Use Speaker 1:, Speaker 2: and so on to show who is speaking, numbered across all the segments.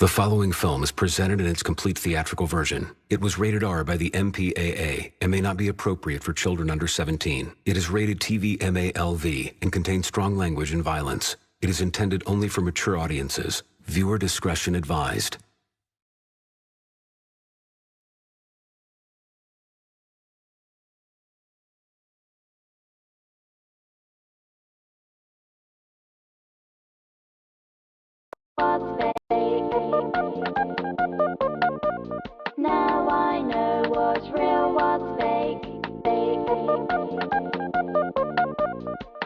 Speaker 1: The following film is presented in its complete theatrical version. It was rated R by the MPAA and may not be appropriate for children under 17. It is rated TV MALV and contains strong language and violence. It is intended only for mature audiences. Viewer discretion advised.
Speaker 2: Now I know what's real, what's fake.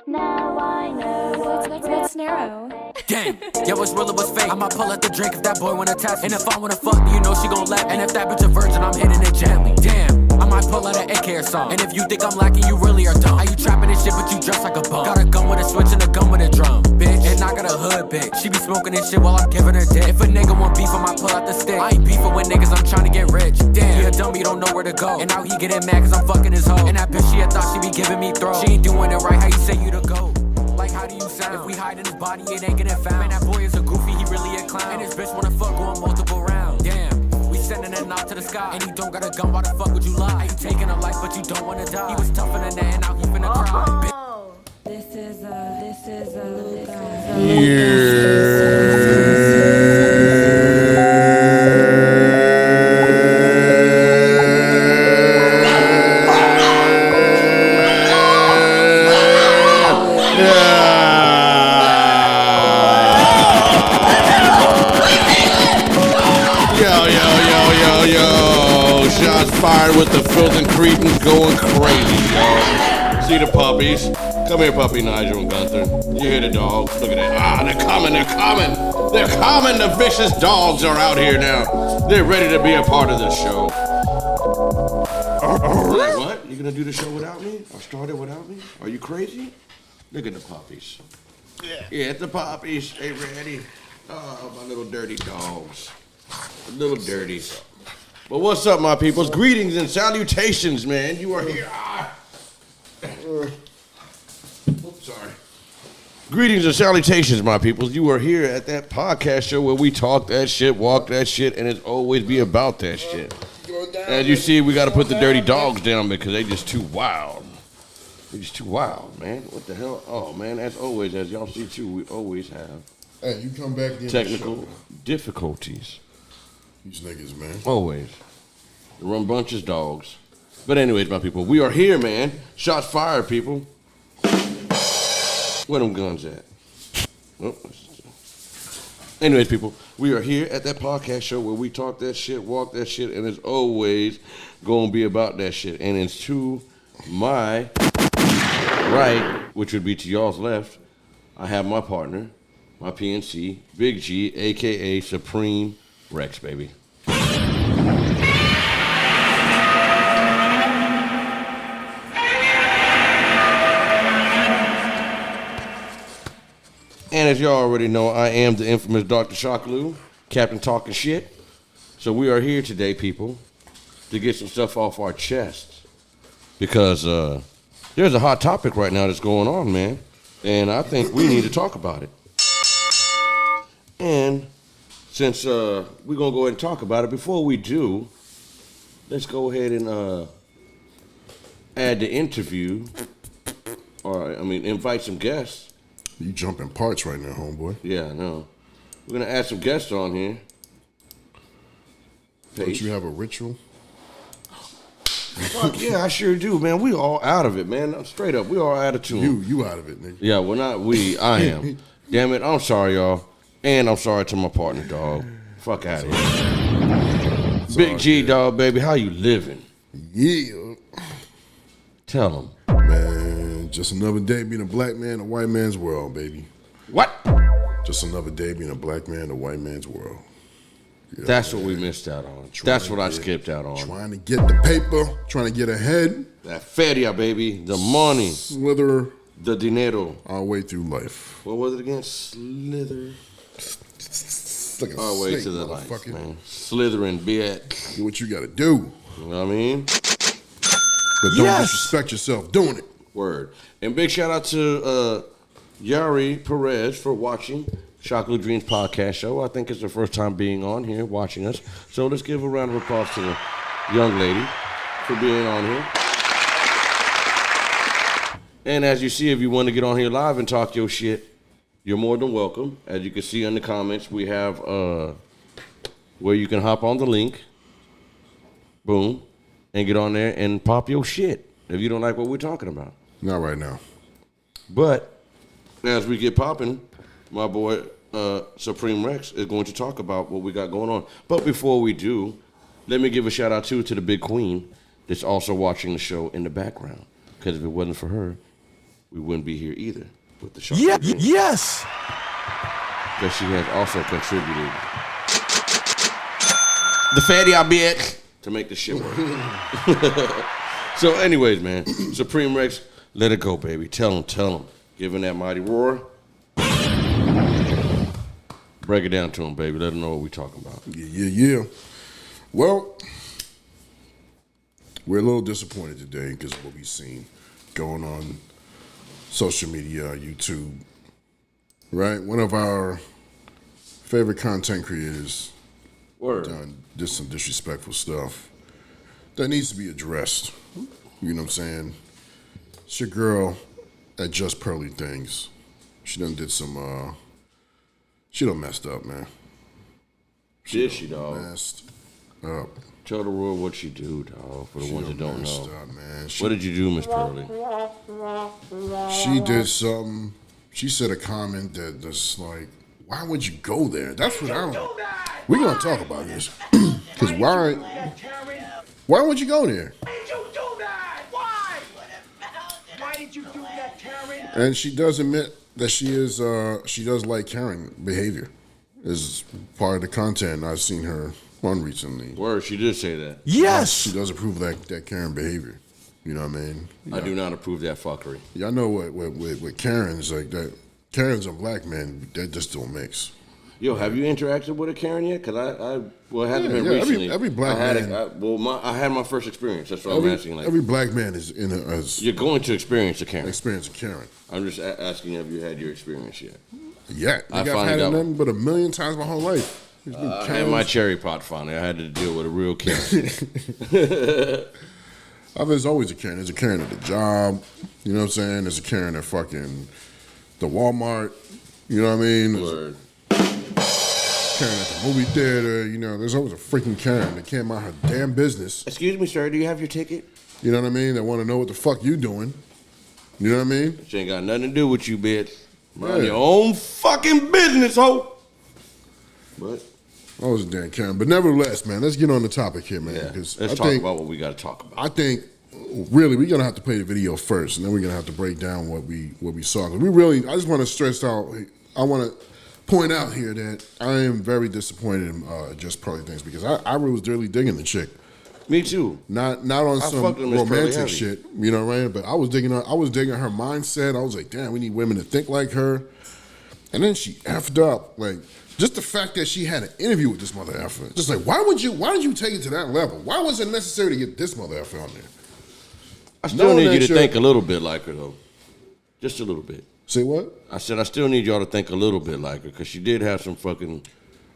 Speaker 2: Now I know what's real.
Speaker 3: It's narrow.
Speaker 4: Damn, yeah, what's real or what's fake? I'ma pull out the drink if that boy wanna test me. And if I wanna fuck, you know she gon' let me. And if that bitch a virgin, I'm hitting it gently. Damn, I might pull out an AK or something. And if you think I'm lacking, you really are dumb. Are you trapping this shit, but you dress like a bum? Got a gun with a switch and a gun with a drum, bitch. And I got a hood bitch. She be smoking this shit while I'm giving her dick. If a nigga want beef, I might pull out the stick. I ain't beefing with niggas, I'm trying to get rich. Damn, you a dummy, don't know where to go. And now he getting mad cause I'm fucking his hoe. And that bitch, she had thought she be giving me throat. She ain't doing it right, how you say you the GOAT? Like, how do you sound? If we hide in his body, it ain't getting found. Man, that boy is a goofy, he really a clown. And his bitch wanna fuck going multiple rounds. Damn, we sending a knock to the sky. And he don't got a gun, why the fuck would you lie? How you taking a life, but you don't wanna die? He was tougher than that, and now he finna cry.
Speaker 3: This is a
Speaker 5: Yo, shots fired with the filth and cretins going crazy, yo. See the puppies? Come here, puppy Nigel and Gunther. You hear the dogs? Look at that. Ah, they're coming. They're coming. The vicious dogs are out here now. They're ready to be a part of this show. What? You gonna do the show without me? Or start it without me? Are you crazy? Look at the puppies. Yeah, it's the puppies. They ready. Oh, my little dirty dogs. Little dirty. But what's up, my peoples? Greetings and salutations, man. You are here. Oops, sorry. Greetings and salutations, my peoples. You are here at that podcast show where we talk that shit, walk that shit, and it's always be about that shit. As you see, we got to put the dirty dogs down because they just too wild. They just too wild, man. What the hell? Oh, man, as always, as y'all see too, we always have
Speaker 6: hey, you come back in
Speaker 5: technical difficulties.
Speaker 6: These niggas, man.
Speaker 5: Always. The run bunches dogs. But anyways, my people, we are here, man. Shots fired, people. Where them guns at? Oh. Anyways, people, we are here at that podcast show where we talk that shit, walk that shit, and it's always gonna be about that shit. And it's to my right, which would be to y'all's left, I have my partner, my PNC, Big G, a.k.a. Supreme Rex, baby. And as y'all already know, I am the infamous Dr. Shockalou, Captain Talking Shit. So we are here today, people, to get some stuff off our chests. Because there's a hot topic right now that's going on, man. And I think we need to talk about it. And since we're going to go ahead and talk about it, before we do, let's go ahead and add the interview, invite some guests.
Speaker 6: You jumping parts right now, homeboy.
Speaker 5: Yeah, I know. We're going to add some guests on here.
Speaker 6: Don't you have a ritual?
Speaker 5: Fuck yeah, I sure do, man. We all out of it, man. Straight up, we all out of tune.
Speaker 6: You out of it, nigga.
Speaker 5: Yeah, well, not we. I am. Damn it, I'm sorry, y'all. And I'm sorry to my partner, dog. Fuck out of here. Big G, dog, baby, how you living?
Speaker 6: Yeah.
Speaker 5: Tell them.
Speaker 6: Man, just another day being a black man in a white man's world, baby.
Speaker 5: What?
Speaker 6: Just another day being a black man in a white man's world. Yeah,
Speaker 5: that's what we missed out on. That's what I skipped out on.
Speaker 6: Trying to get the paper, trying to get ahead.
Speaker 5: That feria, baby. The money.
Speaker 6: Slither.
Speaker 5: The dinero.
Speaker 6: Our way through life.
Speaker 5: What was it again? Slither.
Speaker 6: Like
Speaker 5: our way to the life, man. Slithering, bitch.
Speaker 6: Do what you gotta do.
Speaker 5: You know what I mean?
Speaker 6: But don't disrespect yourself doing it.
Speaker 5: Word. And big shout out to Yari Perez for watching. Shockalou Dreams podcast show. I think it's the first time being on here, watching us. So let's give a round of applause to the young lady for being on here. And as you see, if you want to get on here live and talk your shit, you're more than welcome. As you can see in the comments, we have where you can hop on the link, boom, and get on there and pop your shit if you don't like what we're talking about.
Speaker 6: Not right now.
Speaker 5: But as we get popping, my boy Supreme Rex is going to talk about what we got going on. But before we do, let me give a shout out to the big queen that's also watching the show in the background. Because if it wasn't for her, we wouldn't be here either with the show.
Speaker 7: Yeah, yes.
Speaker 5: Because she has also contributed the fatty I bet to make the shit work. So anyways, man, Supreme Rex, let it go, baby. Tell him. Give him that mighty roar. Break it down to him, baby. Let him know what we talking about.
Speaker 6: Yeah. Well, we're a little disappointed today because of what we've seen going on social media, YouTube. Right? One of our favorite content creators did some disrespectful stuff that needs to be addressed. You know what I'm saying? It's your girl at Just Pearly Things. She done did some, she done messed up, man.
Speaker 5: Did she, dog?
Speaker 6: Messed up.
Speaker 5: Tell the world what she do, dog, for the ones that don't know.
Speaker 6: Up, man.
Speaker 5: What did you do, Miss Pearly?
Speaker 6: She did something. She said a comment that's like, why would you go there? That's what I don't. We're going to talk about this. Because why would you go there?
Speaker 8: Why did you do that? Why? Why did you do that, Karen?
Speaker 6: And she does admit that she does like Karen behavior. Is part of the content I've seen her on recently.
Speaker 5: Word, she did say that.
Speaker 7: Yes.
Speaker 6: She does approve that Karen behavior. You know what I mean?
Speaker 5: I do not approve that fuckery.
Speaker 6: Y'all know what Karen's like that. Karen's and black men, that just don't mix.
Speaker 5: Yo, have you interacted with a Karen yet? Because it hasn't been recently.
Speaker 6: Every black man.
Speaker 5: I had my first experience. That's what I'm asking. Like,
Speaker 6: every black man is in
Speaker 5: you're going to experience a Karen.
Speaker 6: Experience a Karen.
Speaker 5: I'm just asking, have you had your experience yet?
Speaker 6: Yeah, I've had it nothing but a million times my whole life.
Speaker 5: I had my cherry pot finally. I had to deal with a real Karen.
Speaker 6: There's always a Karen. There's a Karen at the job. You know what I'm saying? There's a Karen at fucking the Walmart. You know what I mean?
Speaker 5: Word.
Speaker 6: Karen at the movie theater. You know, there's always a freaking Karen that can't mind her damn business.
Speaker 5: Excuse me, sir. Do you have your ticket?
Speaker 6: You know what I mean? That want to know what the fuck you doing. You know what I mean?
Speaker 5: Which ain't got nothing to do with you, bitch. Mind your own fucking business, ho. But
Speaker 6: I was a damn Karen. But nevertheless, man, let's get on the topic here, man.
Speaker 5: yeah,
Speaker 6: Because
Speaker 5: let's talk about what we got to talk about.
Speaker 6: I think really we're gonna have to play the video first, and then we're gonna have to break down what we saw. 'Cause I just want to stress out. I want to point out here that I am very disappointed in Just Pearly Things because I was really digging the chick.
Speaker 5: Me too.
Speaker 6: Not on some romantic shit, you know, right? But I was digging her mindset. I was like, damn, we need women to think like her. And then she effed up, like just the fact that she had an interview with this mother effer. Just like, why did you take it to that level? Why was it necessary to get this mother effer on there?
Speaker 5: I still need you to think a little bit like her though, just a little bit.
Speaker 6: Say what?
Speaker 5: I said I still need y'all to think a little bit like her because she did have some fucking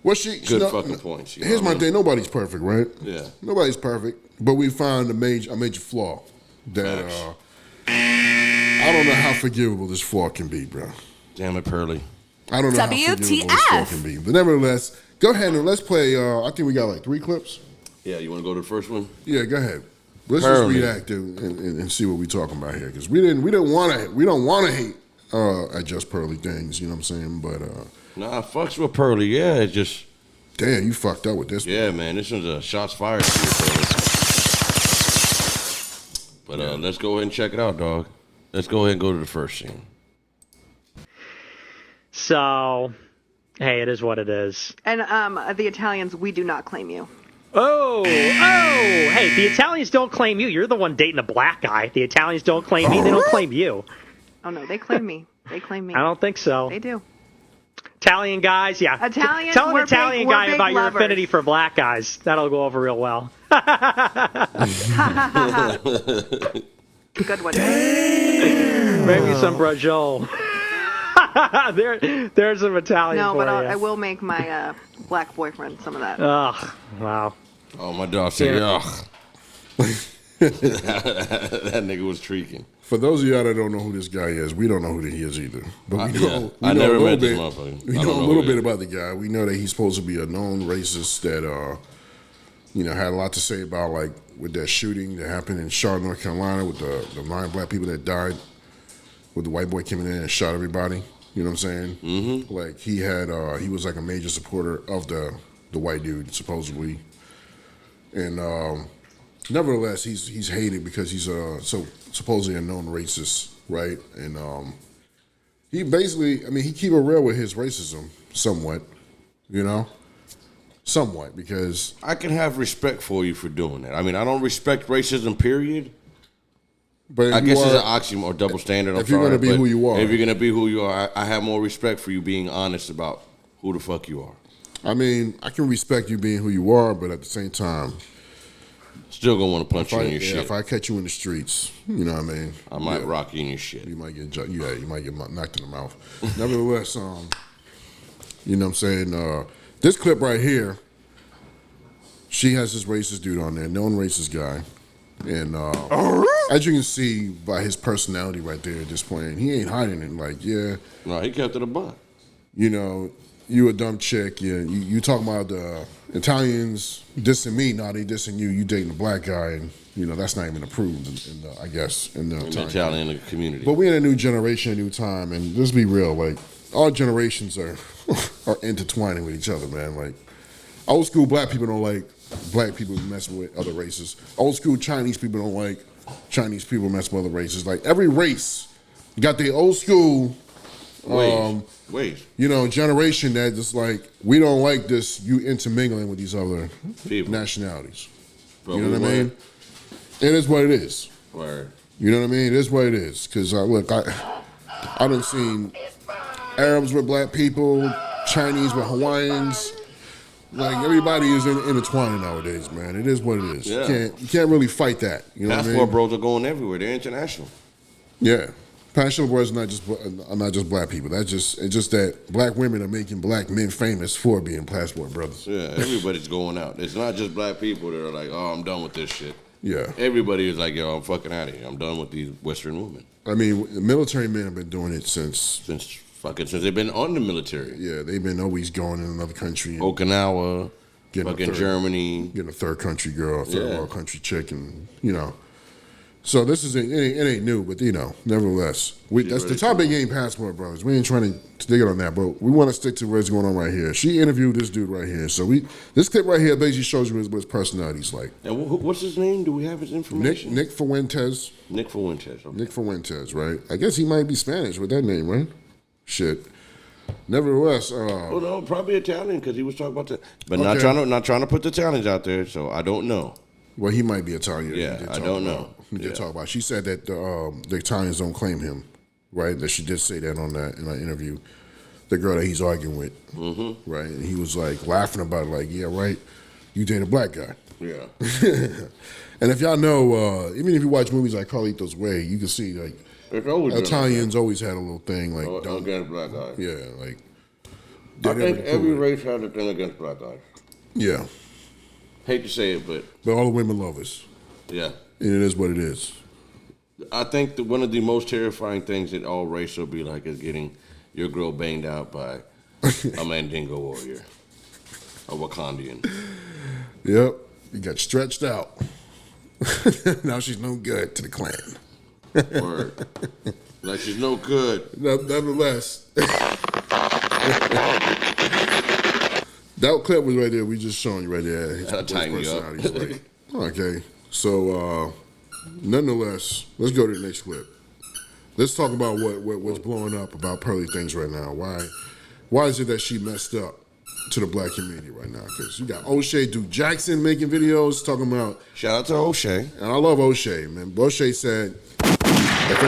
Speaker 5: good fucking points.
Speaker 6: Here's my thing: nobody's perfect, right?
Speaker 5: Yeah,
Speaker 6: nobody's perfect, but we found a major flaw that I don't know how forgivable this flaw can be, bro.
Speaker 5: Damn it, Pearly.
Speaker 6: I don't know how forgivable this flaw can be, but nevertheless, go ahead and let's play. I think we got like 3 clips.
Speaker 5: Yeah, you want to go to the first one?
Speaker 6: Yeah, go ahead. Let's just react and see what we're talking about here, because we don't want to hate at Just Pearly Things, you know what I'm saying? But
Speaker 5: nah, fucks with Pearly. Yeah, it just
Speaker 6: damn, you fucked up with this.
Speaker 5: Yeah, man, this one's a shots fired to you, Pearly. But let's go ahead and check it out, dog. Let's go ahead and go to the first scene.
Speaker 9: So, hey, it is what it is.
Speaker 10: And the Italians, we do not claim you.
Speaker 9: Oh, hey, the Italians don't claim you. You're the one dating a black guy. The Italians don't claim me. They don't claim you.
Speaker 10: Oh, no, they claim me. They claim me.
Speaker 9: I don't think so.
Speaker 10: They do.
Speaker 9: Italian guys, yeah.
Speaker 10: Italians,
Speaker 9: Tell an Italian guy about your
Speaker 10: lovers.
Speaker 9: affinity for black guys. That'll go over real well.
Speaker 10: Good one.
Speaker 9: Maybe some brajol. There's some Italian
Speaker 10: No,
Speaker 9: for
Speaker 10: but
Speaker 9: you.
Speaker 10: I will make my black boyfriend some of that.
Speaker 9: Ugh, wow.
Speaker 5: Oh, my dog said, ugh. That nigga was treaking.
Speaker 6: For those of y'all that don't know who this guy is, we don't know who he is either. But we know,
Speaker 5: I
Speaker 6: we know
Speaker 5: never
Speaker 6: a little
Speaker 5: met this
Speaker 6: bit.
Speaker 5: motherfucker.
Speaker 6: We know a little bit about the guy. We know that he's supposed to be a known racist that, had a lot to say about, like, with that shooting that happened in Charlotte, North Carolina, with the 9 black people that died, with the white boy coming in and shot everybody. You know what I'm saying? Mm-hmm. Like, he was like a major supporter of the white dude, supposedly. And nevertheless, he's hated because he's so supposedly a known racist, right? And he basically, he keep it real with his racism, somewhat, somewhat, because
Speaker 5: I can have respect for you for doing that. I mean, I don't respect racism, period.
Speaker 6: But
Speaker 5: I guess it's an oxymoron or double standard.
Speaker 6: If you're going to be who you are.
Speaker 5: If you're going to be who you are, I have more respect for you being honest about who the fuck you are.
Speaker 6: I mean, I can respect you being who you are, but at the same time,
Speaker 5: still gonna want to punch you in your shit.
Speaker 6: If I catch you in the streets, you know what I mean?
Speaker 5: I might rock you in your shit.
Speaker 6: You might get knocked in the mouth. Nevertheless, you know what I'm saying? This clip right here, she has this racist dude on there, known racist guy. And as you can see by his personality right there at this point, he ain't hiding it. Like, yeah.
Speaker 5: No, he kept it a buck.
Speaker 6: You know, you a dumb chick. You talking about the Italians dissing me. Now they dissing you. You dating a black guy. And, that's not even approved, in the
Speaker 5: Italian community.
Speaker 6: But we're in a new generation, a new time. And let's be real. Like, all generations are intertwining with each other, man. Like, old school black people don't like black people messing with other races. Old school Chinese people don't like Chinese people messing with other races. Like, every race got their old school
Speaker 5: ways.
Speaker 6: Generation that just like, we don't like this, you intermingling with these other nationalities.
Speaker 5: But
Speaker 6: you know what I mean? It is what it is.
Speaker 5: Word.
Speaker 6: You know what I mean? It is what it is. Because, look, I done seen Arabs with black people, Chinese with Hawaiians. Like, everybody is intertwining nowadays, man. It is what it is.
Speaker 5: Yeah.
Speaker 6: You can't really fight that. You know what I mean?
Speaker 5: Passport bros are going everywhere. They're international.
Speaker 6: Yeah. Passport bros are not just black people. It's just that black women are making black men famous for being passport brothers.
Speaker 5: Yeah, everybody's going out. It's not just black people that are like, oh, I'm done with this shit.
Speaker 6: Yeah.
Speaker 5: Everybody is like, yo, I'm fucking out of here. I'm done with these Western women.
Speaker 6: I mean, the military men have been doing it since
Speaker 5: they've been on the military.
Speaker 6: Yeah, they've been always going in another country.
Speaker 5: Okinawa, fucking Germany.
Speaker 6: Getting a third country girl, a third world country chick, and, So this is it ain't new, but nevertheless, that's the topic. Ain't passport brothers. We ain't trying to dig it on that, but we want to stick to what's going on right here. She interviewed this dude right here, so this clip right here basically shows you what his personality's like.
Speaker 5: And what's his name? Do we have his information?
Speaker 6: Nick Fuentes.
Speaker 5: Nick Fuentes. Okay.
Speaker 6: Nick Fuentes, right? I guess he might be Spanish with that name, right? Shit. Nevertheless,
Speaker 5: well, no, probably Italian because he was talking about that, but not trying to put the Italians out there. So I don't know.
Speaker 6: Well, he might be Italian.
Speaker 5: Yeah, I don't know.
Speaker 6: He did talk about. She said that the Italians don't claim him, right? That she did say that in that interview. The girl that he's arguing with, right? And he was like laughing about it, like, yeah, right. You date a black guy.
Speaker 5: Yeah.
Speaker 6: And if y'all know, even if you watch movies like Carlito's Way, you can see like Italians always had a little thing like
Speaker 5: against black guys.
Speaker 6: Yeah, like.
Speaker 5: I think every race has a thing against black guys.
Speaker 6: Yeah.
Speaker 5: Hate to say it, but
Speaker 6: all the women love us.
Speaker 5: Yeah.
Speaker 6: And it is what it is.
Speaker 5: I think that one of the most terrifying things that all race will be like is getting your girl banged out by a Mandingo warrior, a Wakandian.
Speaker 6: Yep. You got stretched out. Now she's no good to the clan.
Speaker 5: Word. Like she's no good.
Speaker 6: Nonetheless. That clip was right there. We just showing you right there.
Speaker 5: That'll tighten you up.
Speaker 6: Like, okay. So, nonetheless, let's go to the next clip. Let's talk about what's blowing up about Pearly things right now. Why is it that she messed up to the black community right now? Because you got O'Shea Duke Jackson making videos talking about.
Speaker 5: Shout out to O'Shea.
Speaker 6: And I love O'Shea, man. O'Shea said if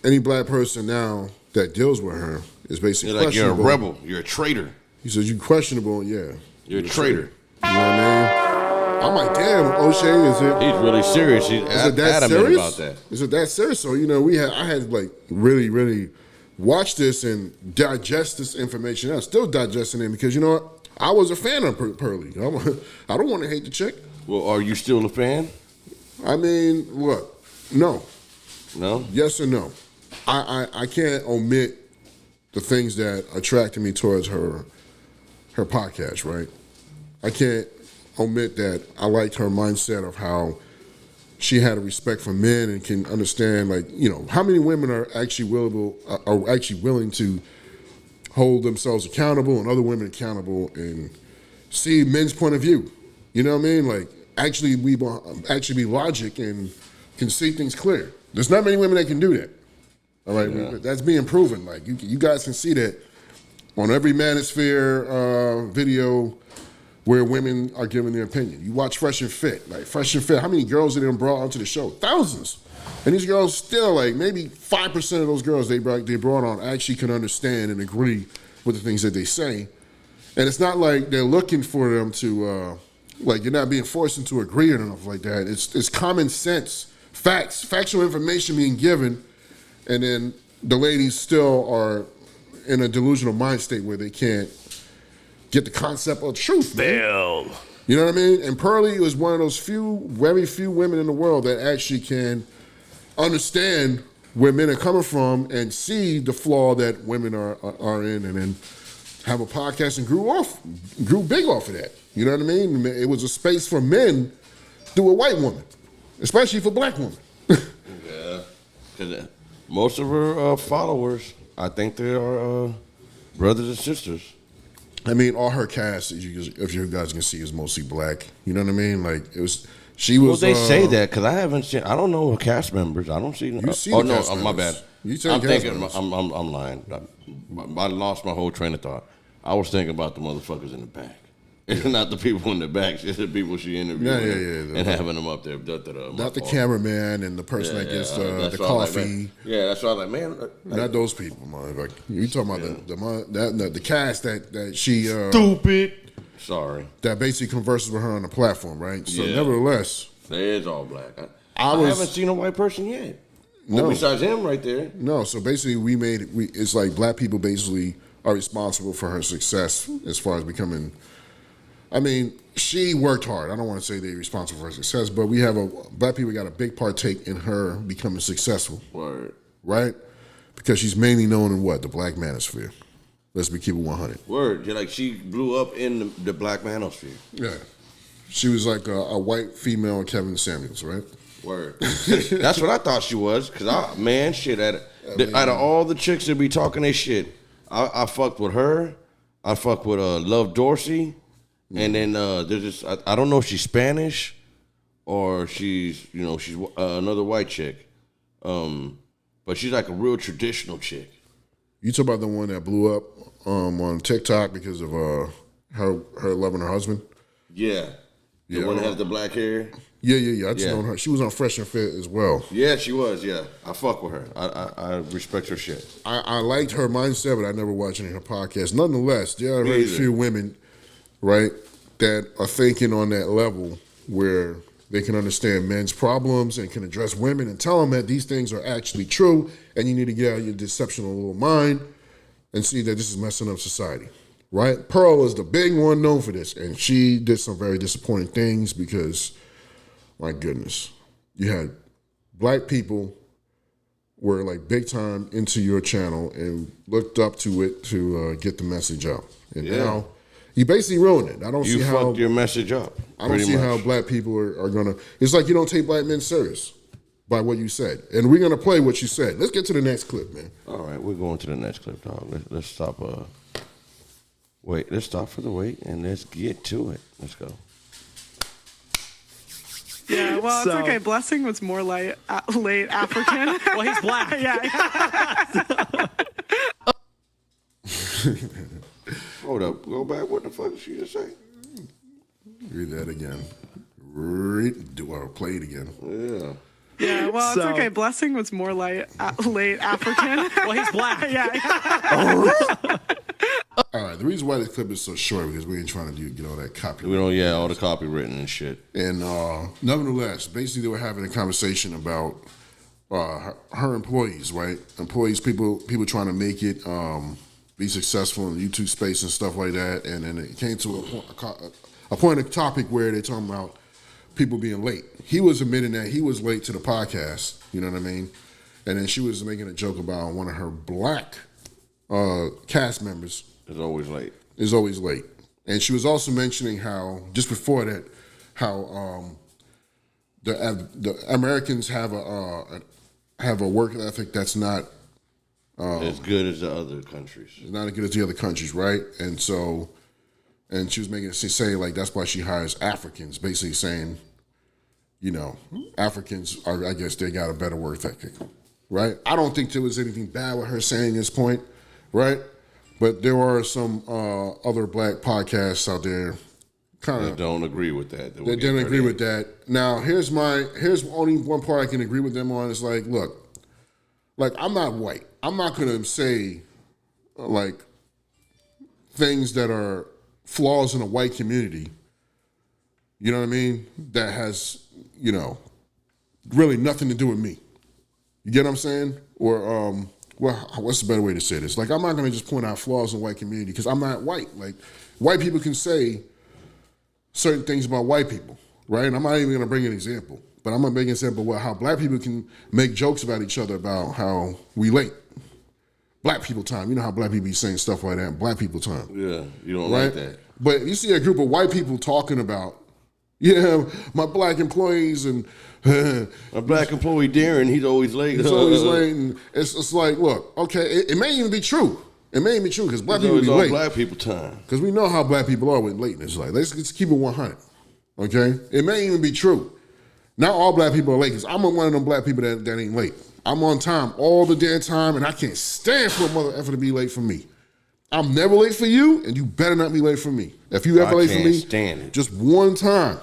Speaker 6: any black person now that deals with her is basically
Speaker 5: like you're a
Speaker 6: questionable.
Speaker 5: rebel. You're a traitor.
Speaker 6: He says you're questionable. Yeah.
Speaker 5: You're a traitor.
Speaker 6: You know what I mean? I'm like, damn, O'Shea, is it?
Speaker 5: He's really serious. He's
Speaker 6: is it that
Speaker 5: adamant
Speaker 6: serious?
Speaker 5: about that.
Speaker 6: Is it that serious? So, I had like really, really watch this and digest this information. I'm still digesting it because you know what? I was a fan of Pearly. I don't want to hate the chick.
Speaker 5: Well, are you still a fan?
Speaker 6: I mean, what? No.
Speaker 5: No?
Speaker 6: Yes or no? I can't omit the things that attracted me towards her podcast, right? I can't omit that I liked her mindset of how she had a respect for men and can understand, like, you know, how many women are actually willing to hold themselves accountable and other women accountable and see men's point of view. You know what I mean? Like, actually be logic and can see things clear. There's not many women that can do that. All right, yeah. That's being proven. Like, you guys can see that on every manosphere video where women are giving their opinion. You watch Fresh and Fit. Like, Fresh and Fit, how many girls did they brought onto the show? Thousands. And these girls still, like, maybe 5% of those girls they brought on actually can understand and agree with the things that they say. And it's not like they're looking for them to, like, you're not being forced into agree or anything like that. It's common sense, facts, factual information being given, and then the ladies still are in a delusional mind state where they can't get the concept of truth, man. Bill. You know what I mean? And Pearly was one of those very few women in the world that actually can understand where men are coming from and see the flaw that women are in, and then have a podcast and grew big off of that. You know what I mean? It was a space for men through a white woman, especially for black women.
Speaker 5: Yeah, because most of her followers, I think they are brothers and sisters.
Speaker 6: I mean, all her cast, if you guys can see, is mostly black. You know what I mean? Like, it was. She was.
Speaker 5: Well, they say that because I haven't seen. I don't know her cast members. I don't see.
Speaker 6: You see
Speaker 5: oh
Speaker 6: the
Speaker 5: no,
Speaker 6: cast
Speaker 5: my
Speaker 6: members.
Speaker 5: bad. I'm thinking. I'm lying. I lost my whole train of thought. I was thinking about the motherfuckers in the back. It's not the people in the back. It's the people she interviewed and having them up there.
Speaker 6: Not the cameraman and the person that gets the coffee.
Speaker 5: That's why I was like, man.
Speaker 6: Not those people, man. Like, you talking about the cast that she
Speaker 5: stupid. Sorry.
Speaker 6: That basically converses with her on the platform, right? So nevertheless,
Speaker 5: it is all black. I haven't seen a white person yet. No, besides him right there.
Speaker 6: No. So basically, it's like black people basically are responsible for her success as far as becoming. I mean, she worked hard. I don't want to say they're responsible for her success, but black people got a big partake in her becoming successful.
Speaker 5: Word.
Speaker 6: Right? Because she's mainly known in what? The black manosphere. Let's be keep it 100.
Speaker 5: Word. Like, she blew up in the black manosphere.
Speaker 6: Yeah. She was like a white female Kevin Samuels, right?
Speaker 5: Word. That's what I thought she was. Because, out of all the chicks that be talking their shit, I fucked with her. I fucked with Love Dorsey. And then there's this, I don't know if she's Spanish or she's another white chick. But she's like a real traditional chick.
Speaker 6: You talk about the one that blew up on TikTok because of her loving her husband?
Speaker 5: Yeah. The one that has the black hair?
Speaker 6: Yeah. I just known her. She was on Fresh and Fit as well.
Speaker 5: Yeah, she was, yeah. I fuck with her. I respect her shit.
Speaker 6: I liked her mindset, but I never watched any of her podcast. Nonetheless, there are very few women, right, that are thinking on that level where they can understand men's problems and can address women and tell them that these things are actually true and you need to get out of your deceptional little mind and see that this is messing up society, right? Pearl is the big one known for this, and she did some very disappointing things because, my goodness, you had black people were like big time into your channel and looked up to it to get the message out. And now you basically ruined it. I don't see how you
Speaker 5: fucked your message up.
Speaker 6: I don't see how black people are gonna. It's like you don't take black men serious by what you said. And we're gonna play what you said. Let's get to the next clip, man.
Speaker 5: All right, we're going to the next clip, dog. Let's stop. Let's stop for the wait and let's get to it. Let's go.
Speaker 10: Yeah, well, it's okay. Blessing was more late African.
Speaker 9: Well, he's black.
Speaker 5: Hold up. Go back. What the fuck did she just say?
Speaker 6: Read that again. Play it again.
Speaker 5: Yeah.
Speaker 10: Yeah, well, it's okay. Blessing was more late African.
Speaker 9: Well, he's black.
Speaker 6: All right, the reason why this clip is so short because we ain't trying to get all that copy.
Speaker 5: We don't, all the copy written and shit.
Speaker 6: And nevertheless, basically they were having a conversation about her employees, right? Employees, people trying to make it, be successful in the YouTube space and stuff like that. And then it came to a point of topic where they're talking about people being late. He was admitting that he was late to the podcast, you know what I mean? And then she was making a joke about one of her black cast members.
Speaker 5: Is always late.
Speaker 6: Is always late. And she was also mentioning how, just before that, how the Americans have a work ethic that's not
Speaker 5: as good as the other countries.
Speaker 6: It's not as good as the other countries, right? And so, and she was making it say like that's why she hires Africans, basically saying, you know, Africans are, I guess they got a better work ethic, right? I don't think there was anything bad with her saying this point, right? But there are some other black podcasts out there kind of
Speaker 5: don't agree with that.
Speaker 6: They don't agree with that. Now, here's only one part I can agree with them on. Is like, look, like I'm not white. I'm not gonna say like things that are flaws in a white community. You know what I mean? That has, you know, really nothing to do with me. You get what I'm saying? Or well, what's the better way to say this? Like, I'm not gonna just point out flaws in the white community because I'm not white. Like, white people can say certain things about white people, right? And I'm not even gonna bring an example, but I'm gonna make an example of how black people can make jokes about each other about how we late. Black people time. You know how black people be saying stuff like that, black people time.
Speaker 5: Yeah, you don't
Speaker 6: right?
Speaker 5: like that.
Speaker 6: But you see a group of white people talking about, yeah, my black employees and
Speaker 5: a black employee Darren, he's always late.
Speaker 6: He's always late, and it's like, look, okay, it may even be true. It may even be true because black people be late.
Speaker 5: Black people time.
Speaker 6: Because we know how black people are with lateness. Like, let's keep it 100. Okay, it may even be true. Not all black people are late. Because I'm one of them black people that ain't late. I'm on time all the damn time, and I can't stand for a mother effer to be late for me. I'm never late for you, and you better not be late for me. If you ever late for me,
Speaker 5: stand it.
Speaker 6: Just one time.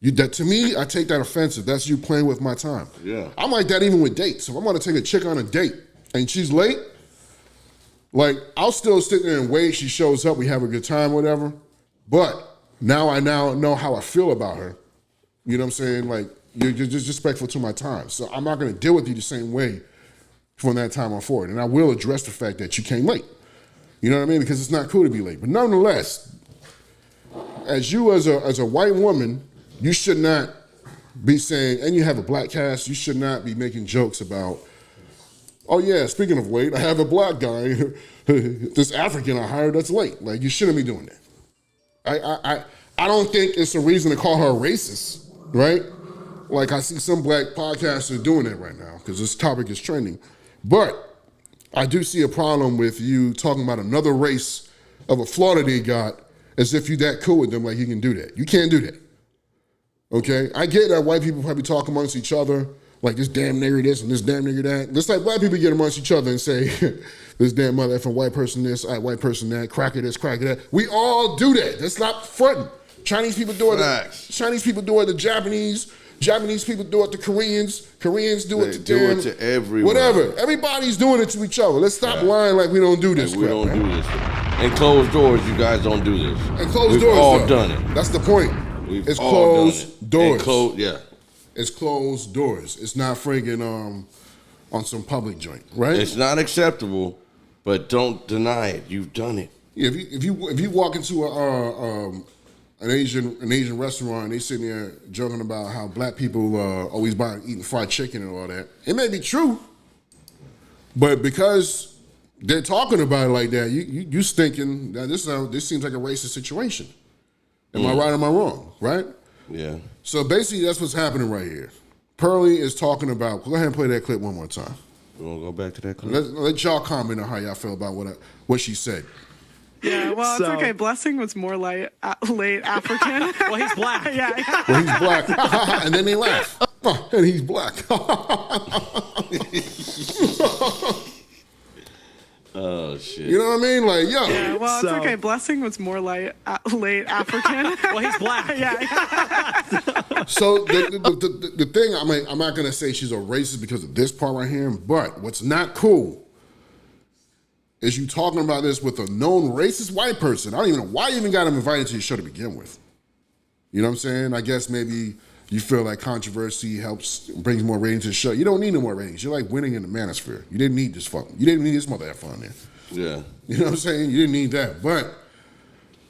Speaker 6: That to me, I take that offensive. That's you playing with my time.
Speaker 5: Yeah.
Speaker 6: I'm like that even with dates. If I'm gonna take a chick on a date and she's late, like I'll still sit there and wait. She shows up, we have a good time, whatever. But now I know how I feel about her. You know what I'm saying? Like you're just disrespectful to my time. So I'm not gonna deal with you the same way from that time on forward. And I will address the fact that you came late. You know what I mean? Because it's not cool to be late. But nonetheless, as a white woman, you should not be saying, and you have a black cast, you should not be making jokes about, oh yeah, speaking of late, I have a black guy, this African I hired that's late. Like, you shouldn't be doing that. I don't think it's a reason to call her a racist, right? Like, I see some black podcasters doing that right now because this topic is trending. But I do see a problem with you talking about another race of a flaw that they got as if you that cool with them, like you can do that. You can't do that. Okay, I get that white people probably talk amongst each other, like this damn nigger this and this damn nigger that. Just like black people get amongst each other and say, this damn mother effing white person this, white person that, cracker this, cracker that. We all do that. That's not fronting. Chinese people do it. Chinese people do it to Japanese. Japanese people do it to Koreans. Koreans do it to
Speaker 5: do it to everyone.
Speaker 6: Whatever. Everybody's doing it to each other. Let's stop lying like we don't do this.
Speaker 5: Like we don't do this. In closed doors, you guys don't do this.
Speaker 6: In closed
Speaker 5: We've
Speaker 6: doors,
Speaker 5: all
Speaker 6: though.
Speaker 5: done it.
Speaker 6: That's the point. It's closed doors.
Speaker 5: Yeah.
Speaker 6: It's closed doors. It's not friggin' on some public joint, right?
Speaker 5: It's not acceptable, but don't deny it. You've done it.
Speaker 6: Yeah, if you walk into an Asian restaurant and they sitting there joking about how black people always eating fried chicken and all that, it may be true, but because they're talking about it like that, you thinking that this seems like a racist situation. Am I right or am I wrong? Right?
Speaker 5: Yeah.
Speaker 6: So basically, that's what's happening right here. Pearly is talking about. Go ahead and play that clip one more time.
Speaker 5: You want to go back to that clip?
Speaker 6: Let y'all comment on how y'all feel about what she said.
Speaker 10: Yeah, well, it's okay. Blessing was more late African.
Speaker 9: Well, he's black.
Speaker 10: Yeah.
Speaker 6: Well, he's black. And then they laugh. And he's black.
Speaker 5: Oh, shit.
Speaker 6: You know what I mean? Like, yo.
Speaker 10: Yeah, well, it's okay. Blessing was more late African.
Speaker 9: Well, he's black.
Speaker 10: Yeah.
Speaker 6: So the thing, I'm not going to say she's a racist because of this part right here, but what's not cool is you talking about this with a known racist white person. I don't even know why you even got him invited to your show to begin with. You know what I'm saying? I guess maybe You feel like controversy brings more ratings to the show. You don't need no more ratings. You're like winning in the manosphere. You didn't need this You didn't need this mother to have fun there.
Speaker 5: Yeah.
Speaker 6: You know what I'm saying? You didn't need that. But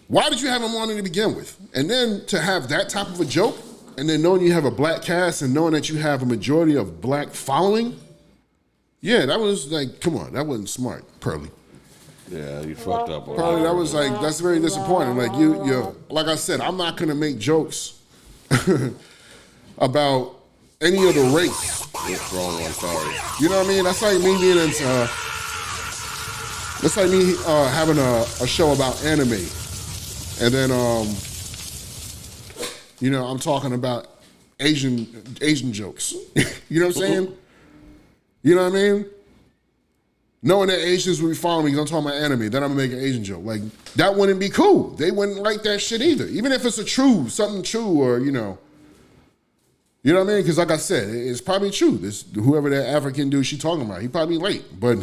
Speaker 6: why did you have him on to begin with? And then to have that type of a joke, and then knowing you have a black cast and knowing that you have a majority of black following, yeah, that was like, come on, that wasn't smart, Pearly.
Speaker 5: Yeah, you fucked up.
Speaker 6: Pearly, that was like, that's very disappointing. Like you, like I said, I'm not gonna make jokes about any other race.
Speaker 5: It's wrong, I'm sorry.
Speaker 6: You know what I mean? That's like me being into, that's like me having a show about anime. And then, you know, I'm talking about Asian jokes. You know what I'm saying? You know what I mean? Knowing that Asians would be following me because I'm talking about anime, then I'm gonna make an Asian joke. Like, that wouldn't be cool. They wouldn't like that shit either. Even if it's something true or, you know what I mean? Because like I said, it's probably true. Whoever that African dude she talking about, he probably late. But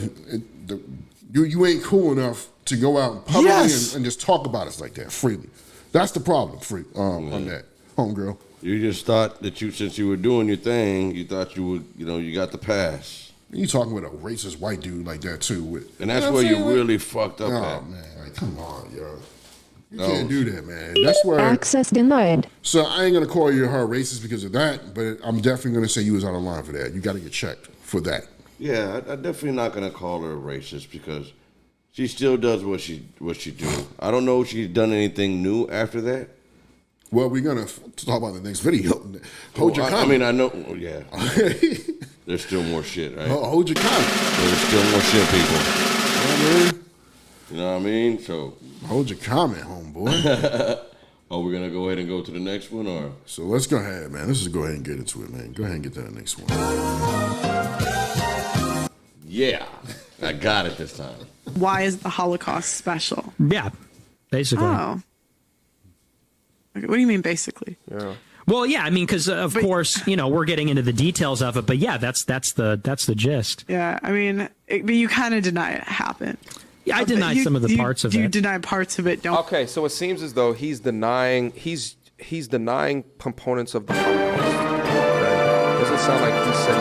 Speaker 6: you ain't cool enough to go out publicly and just talk about us like that freely. That's the problem, on that, homegirl.
Speaker 5: You just thought that since you were doing your thing, you thought you would, you got the pass.
Speaker 6: You talking with a racist white dude like that too.
Speaker 5: And that's where you really fucked up at.
Speaker 6: Oh, man, like, come on, yo. You can't do that, man. That's where...
Speaker 7: Access denied.
Speaker 6: So I ain't going to call you her racist because of that, but I'm definitely going to say you was out of line for that. You got to get checked for that.
Speaker 5: Yeah, I'm definitely not going to call her a racist because she still does what she do. I don't know if she's done anything new after that.
Speaker 6: Well, we're going to talk about the next video. Hold your comment.
Speaker 5: I mean, I know, yeah. There's still more shit, right?
Speaker 6: Hold your comment.
Speaker 5: There's still more shit, people. You know what I mean? So
Speaker 6: hold your comment, homeboy.
Speaker 5: Oh, we're going to go ahead and go to the next one, or?
Speaker 6: So let's go ahead, man. Let's just go ahead and get into it, man. Go ahead and get to the next one.
Speaker 5: Yeah, I got it this time.
Speaker 10: Why is the Holocaust special?
Speaker 9: Yeah, basically.
Speaker 10: Oh. Okay, what do you mean, basically?
Speaker 11: Yeah.
Speaker 9: Well, yeah, I mean, because of course, we're getting into the details of it, but yeah, that's the gist.
Speaker 10: Yeah, I mean, but you kind of deny it happened.
Speaker 9: Yeah, I deny some of the parts of it.
Speaker 10: You deny parts of it, don't?
Speaker 11: Okay, so it seems as though he's denying components of the Holocaust. Okay? Doesn't sound like he said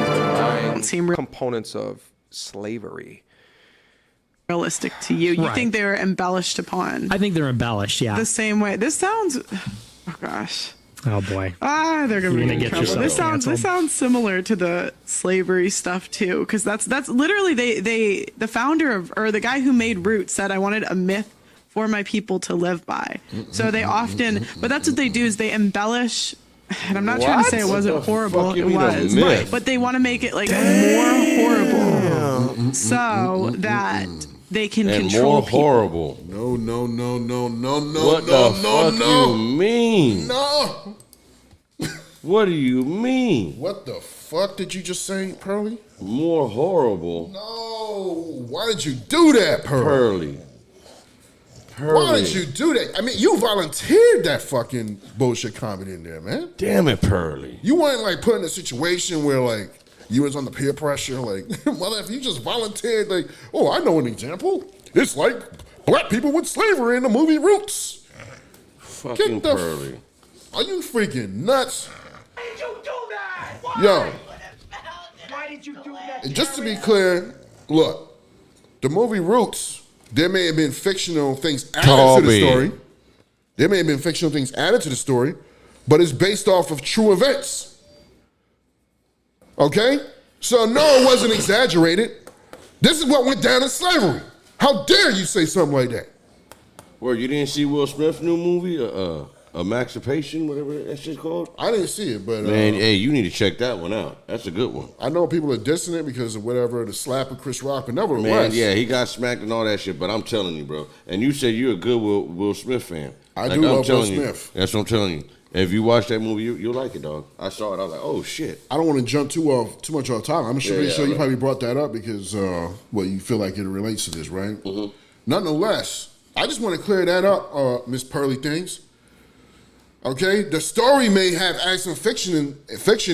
Speaker 11: he's denying components of slavery.
Speaker 10: Realistic to you. You think they were embellished upon.
Speaker 9: I think they're embellished, yeah.
Speaker 10: The same way. This sounds, oh gosh.
Speaker 9: Oh boy.
Speaker 10: They're gonna be in trouble. This sounds similar to the slavery stuff too, because that's literally the founder or the guy who made Roots said, I wanted a myth for my people to live by. So they often, but that's what they do is they embellish. And I'm not trying to say it wasn't horrible. It was, but they want to make it like more horrible, so that they can control people.
Speaker 5: Horrible.
Speaker 6: No.
Speaker 5: What the fuck you mean?
Speaker 6: No.
Speaker 5: What do you mean?
Speaker 6: What the fuck did you just say, Pearly?
Speaker 5: More horrible.
Speaker 6: No. Why did you do that, Pearly? Why did you do that? I mean, you volunteered that fucking bullshit comment in there, man.
Speaker 5: Damn it, Pearly.
Speaker 6: You weren't like put in a situation where like you was under peer pressure, like, mother, if you just volunteered, like, oh, I know an example. It's like black people with slavery in the movie Roots.
Speaker 5: Fucking Pearly.
Speaker 6: Are you freaking nuts?
Speaker 8: Why did you do that? Why?
Speaker 6: Yo.
Speaker 8: Why did you do that?
Speaker 6: And just to be clear, look, the movie Roots, there may have been fictional things added to the story. There may have been fictional things added to the story, but it's based off of true events. Okay? So no, it wasn't exaggerated. This is what went down in slavery. How dare you say something like that?
Speaker 5: Well, you didn't see Will Smith's new movie, Emancipation, whatever that shit's called?
Speaker 6: I didn't see it, but...
Speaker 5: Man, hey, you need to check that one out. That's a good one.
Speaker 6: I know people are dissing it because of whatever, the slap of Chris Rock, but nevertheless...
Speaker 5: Man, yeah, he got smacked and all that shit, but I'm telling you, bro. And you say you're a good Will Smith fan.
Speaker 6: I do love Will Smith.
Speaker 5: That's what I'm telling you. If you watch that movie, you'll like it, dog. I saw it. I was like, oh, shit.
Speaker 6: I don't want to jump too much off topic. I'm sure you probably brought that up because, you feel like it relates to this, right? Mm-hmm. Nonetheless, I just want to clear that up, Miss Pearly Things. Okay? The story may have some fiction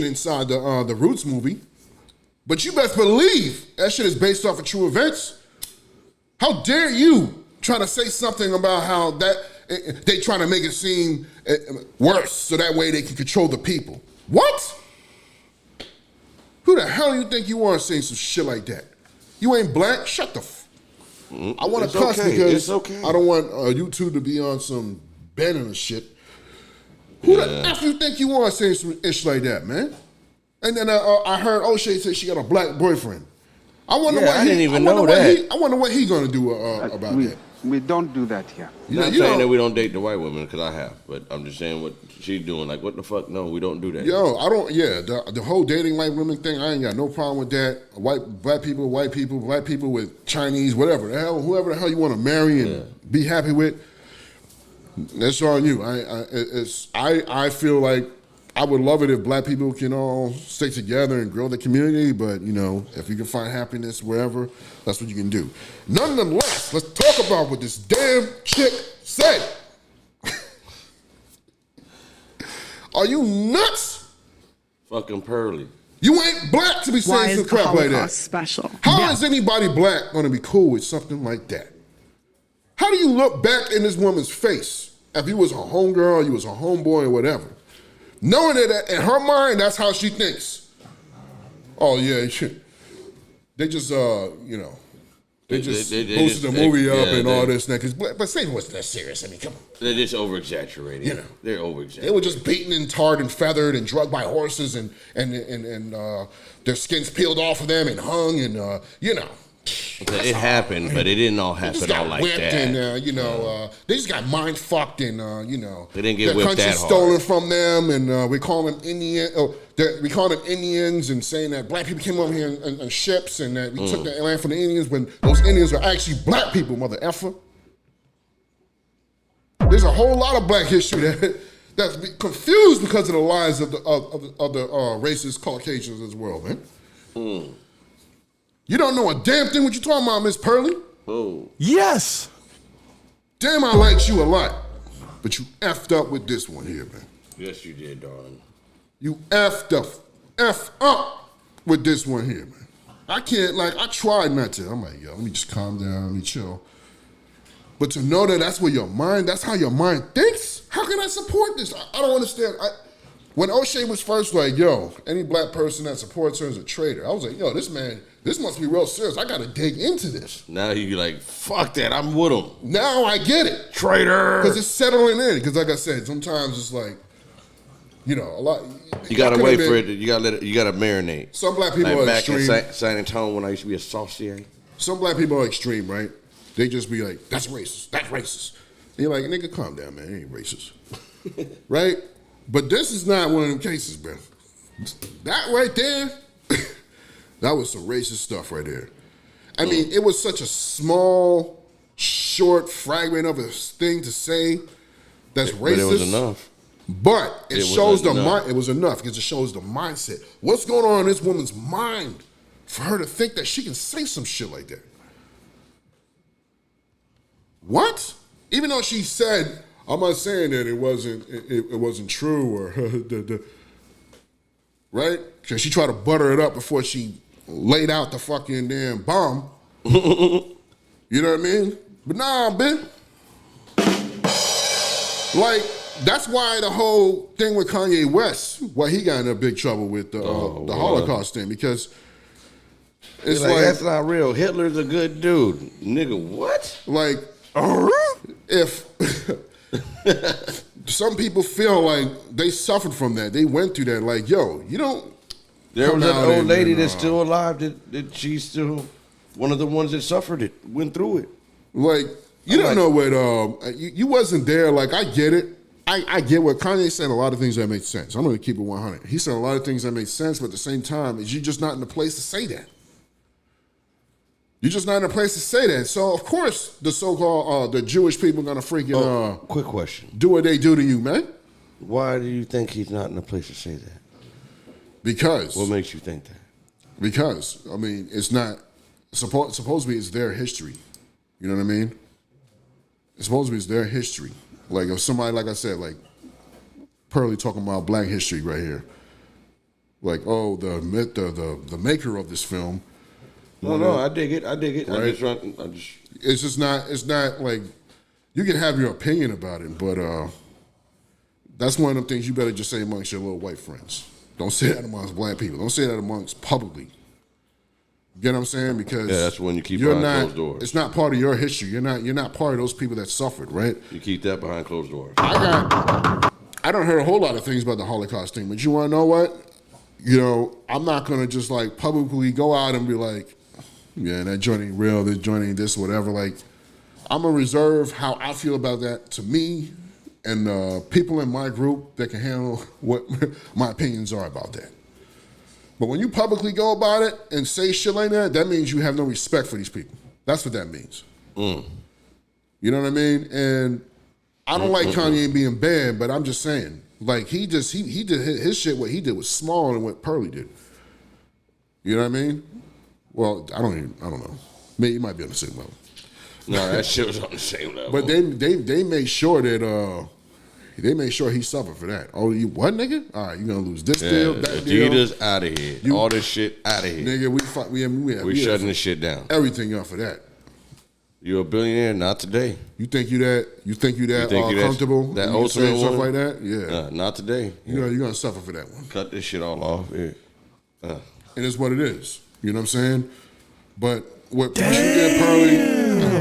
Speaker 6: inside the Roots movie, but you best believe that shit is based off of true events. How dare you try to say something about how that... They trying to make it seem worse so that way they can control the people. What? Who the hell you think you are saying some shit like that? You ain't black? Shut the I want to cuss because I don't want YouTube to be on some banning and shit. Who the F you think you are saying some ish like that, man? And then I heard O'Shea say she got a black boyfriend. I wonder what
Speaker 5: I didn't even know that.
Speaker 6: I wonder what he gonna do about that.
Speaker 7: We don't do that here.
Speaker 5: I'm not saying that we don't date the white women, because I have, but I'm just saying what she's doing. Like, what the fuck? No, we don't do that.
Speaker 6: Yo, I don't. Yeah, the whole dating white women thing, I ain't got no problem with that. Black people, white people with Chinese, whatever the hell, whoever the hell you want to marry and be happy with. That's on you. I feel like I would love it if black people can all stay together and grow the community, but you know, if you can find happiness wherever, that's what you can do. Nonetheless, let's talk about what this damn chick said. Are you nuts?
Speaker 5: Fucking Pearly.
Speaker 6: You ain't black to be saying some crap like that.
Speaker 10: Special.
Speaker 6: How is anybody black going to be cool with something like that? How do you look back in this woman's face if you was a homegirl, you was a homeboy, or whatever? Knowing that in her mind, that's how she thinks. Oh, yeah, they just, you know, they just posted the movie up and all this. But say it wasn't that serious. I mean, come on.
Speaker 5: They're just over-exaggerating. You know, they're over-exaggerating.
Speaker 6: They were just beaten and tarred and feathered and drugged by horses and their skins peeled off of them and hung and, you know.
Speaker 5: It happened, but it didn't all happen all like that.
Speaker 6: And, you know, they just got mind fucked and, you know,
Speaker 5: they didn't get
Speaker 6: their
Speaker 5: whipped that hard.
Speaker 6: stolen from them, and we call them Indian. We call them Indians, and saying that black people came over here on ships and that we took the land from the Indians when those Indians are actually black people, mother effer. There's a whole lot of black history that's confused because of the lies of the racist Caucasians in this world, man. You don't know a damn thing what you talking about, Miss Pearly.
Speaker 5: Oh.
Speaker 12: Yes.
Speaker 6: Damn, I liked you a lot. But you effed up with this one here, man.
Speaker 5: Yes, you did, darling.
Speaker 6: You effed up with this one here, man. I can't, I tried not to. I'm like, yo, let me just calm down, let me chill. But to know that that's how your mind thinks, how can I support this? I don't understand. When O'Shea was first like, yo, any black person that supports her is a traitor, I was like, yo, this must be real serious. I gotta dig into this.
Speaker 5: Now you like, fuck that, I'm with him.
Speaker 6: Now I get it.
Speaker 5: Traitor.
Speaker 6: Because it's settling in. Because like I said, sometimes it's like, you know, a lot.
Speaker 5: You gotta wait for it. You gotta marinate.
Speaker 6: Some black people are extreme.
Speaker 5: Back in San Antonio when I used to be a saucier.
Speaker 6: Some black people are extreme, right? They just be like, that's racist. That's racist. And you're like, nigga, calm down, man. It ain't racist. Right? But this is not one of them cases, man. That right there, that was some racist stuff right there. I mean, it was such a small, short fragment of a thing to say that's racist. But
Speaker 5: it was enough.
Speaker 6: But it shows the mind. It was enough because it shows the mindset. What's going on in this woman's mind for her to think that she can say some shit like that? What? Even though she said, I'm not saying that it wasn't true or right? Because she tried to butter it up before she laid out the fucking damn bomb. You know what I mean? But nah, man. Like, that's why the whole thing with Kanye West, why he got in a big trouble with the Holocaust thing, because it's like
Speaker 5: that's not real. Hitler's a good dude. Nigga, what?
Speaker 6: Like, if some people feel like they suffered from that, they went through that, like, yo, you don't.
Speaker 5: There was an old lady that's still alive that she's still one of the ones that suffered it, went through it.
Speaker 6: Like, you don't know what, you wasn't there. Like, I get it. I get what Kanye said, a lot of things that make sense. I'm going to keep it 100. He said a lot of things that make sense, but at the same time, you're just not in the place to say that. You're just not in a place to say that. So, of course, the so-called, the Jewish people are going to freaking...
Speaker 5: quick question.
Speaker 6: Do what they do to you, man.
Speaker 5: Why do you think he's not in a place to say that?
Speaker 6: Because...
Speaker 5: What makes you think that?
Speaker 6: Because, I mean, it's not... Supposedly, it's their history. You know what I mean? Supposedly, it's their history. Like, if somebody, like I said, like, Pearly talking about black history right here. Like, oh, the maker of this film...
Speaker 5: No, I dig it.
Speaker 6: Right? It's just not. It's not like you can have your opinion about it, but that's one of them things you better just say amongst your little white friends. Don't say that amongst black people. Don't say that amongst publicly. You get what I'm saying? Because
Speaker 5: that's when you keep
Speaker 6: you're
Speaker 5: behind
Speaker 6: not,
Speaker 5: closed doors.
Speaker 6: It's not part of your history. You're not part of those people that suffered, right?
Speaker 5: You keep that behind closed doors.
Speaker 6: I don't hear a whole lot of things about the Holocaust thing, but you want to know what? You know, I'm not going to just like publicly go out and be like, yeah, that joint ain't real, this joint ain't this, whatever. Like, I'm going to reserve how I feel about that to me and people in my group that can handle what my opinions are about that. But when you publicly go about it and say shit like that, that means you have no respect for these people. That's what that means. You know what I mean? And I don't like Kanye being banned, but I'm just saying, like he did his shit. What he did was smaller than what Pearly did. You know what I mean? Well, I don't know. Maybe it might be on the same level.
Speaker 5: No, that shit was on the same level.
Speaker 6: But they made sure that he suffered for that. Oh, you what, nigga? All right, you gonna lose this deal, that deal.
Speaker 5: Adidas out of here. All this shit out of here.
Speaker 6: Nigga,
Speaker 5: we shutting this shit down.
Speaker 6: Everything up for that.
Speaker 5: You're a billionaire, not today.
Speaker 6: You think you that comfortable?
Speaker 5: That
Speaker 6: ultimate
Speaker 5: stuff
Speaker 6: like that? Yeah.
Speaker 5: Not today.
Speaker 6: You're gonna suffer for that one.
Speaker 5: Cut this shit all off. Yeah.
Speaker 6: And it's what it is. You know what I'm saying? But what you did, Pearly,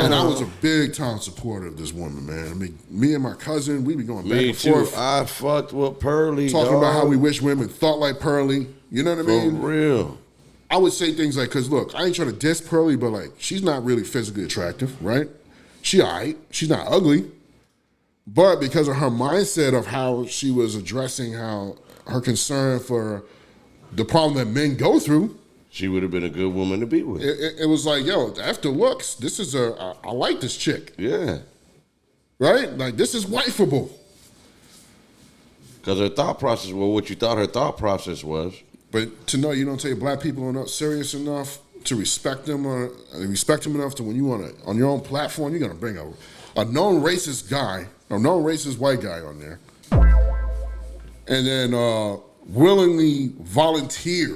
Speaker 6: and I was a big time supporter of this woman, man. I mean, me and my cousin, we be going back and forth.
Speaker 5: I fucked with Pearly.
Speaker 6: Talking about how we wish women thought like Pearly. You know what I mean?
Speaker 5: For real.
Speaker 6: I would say things like, because look, I ain't trying to diss Pearly, but like, she's not really physically attractive, right? She all right. She's not ugly. But because of her mindset of how she was addressing how her concern for the problem that men go through,
Speaker 5: she would have been a good woman to be with.
Speaker 6: It was like, yo, after looks, this is I like this chick.
Speaker 5: Yeah.
Speaker 6: Right? Like, this is wifeable.
Speaker 5: Because her thought process, well, what you thought her thought process was.
Speaker 6: But to know you don't take black people are not serious enough to respect them or respect them enough to when you want to, on your own platform, you're going to bring a known racist guy, a known racist white guy on there, and then willingly volunteer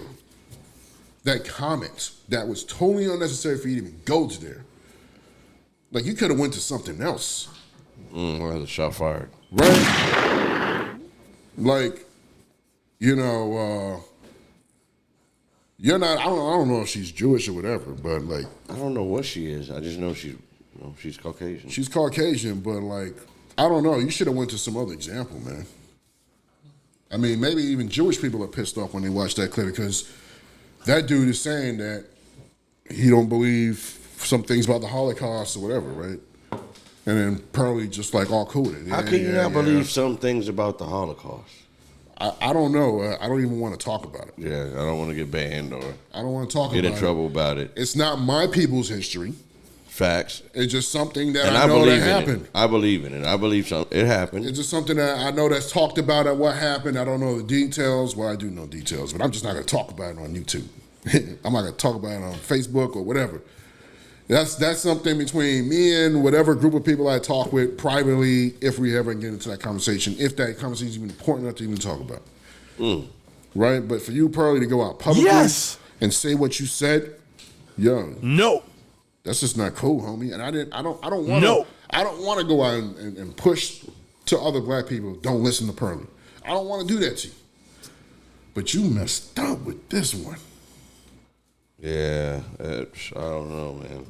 Speaker 6: that comment that was totally unnecessary for you to even go to there. Like, you could have went to something else.
Speaker 5: Or the shot fired.
Speaker 6: Right? Like, you know, you're not, I don't know if she's Jewish or whatever, but like.
Speaker 5: I don't know what she is. I just know she's Caucasian.
Speaker 6: She's Caucasian, but like, I don't know. You should have went to some other example, man. I mean, maybe even Jewish people are pissed off when they watch that clip because that dude is saying that he don't believe some things about the Holocaust or whatever, right? And then Pearly just like all cool with it.
Speaker 5: How can you not believe some things about the Holocaust?
Speaker 6: I don't know. I don't even want to talk about it.
Speaker 5: Yeah, I don't want to get banned or
Speaker 6: I don't want to talk about it.
Speaker 5: Get in trouble about it.
Speaker 6: It's not my people's history.
Speaker 5: Facts.
Speaker 6: It's just something that I know that happened.
Speaker 5: I believe in it. I believe it happened.
Speaker 6: It's just something that I know that's talked about at what happened. I don't know the details. Well, I do know details, but I'm just not going to talk about it on YouTube. I'm not going to talk about it on Facebook or whatever. That's something between me and whatever group of people I talk with privately, if we ever get into that conversation, if that conversation is even important enough to even talk about. Right? But for you, Pearly, to go out publicly and say what you said, yo.
Speaker 7: No.
Speaker 6: That's just not cool, homie. And I don't want to go out and push to other black people, don't listen to Pearly. I don't want to do that to you. But you messed up with this one.
Speaker 5: Yeah, I don't know, man.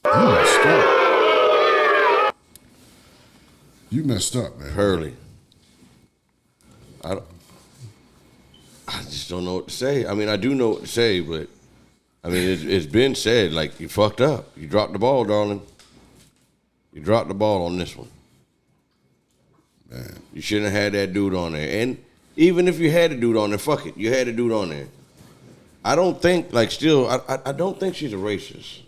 Speaker 6: You messed up. You messed up, man.
Speaker 5: Pearly. I just don't know what to say. I mean, I do know what to say, but I mean, it's been said, like, you fucked up. You dropped the ball, darling. You dropped the ball on this one.
Speaker 6: Man.
Speaker 5: You shouldn't have had that dude on there. And even if you had a dude on there, fuck it. You had a dude on there. I don't think, like, still, I don't think she's a racist.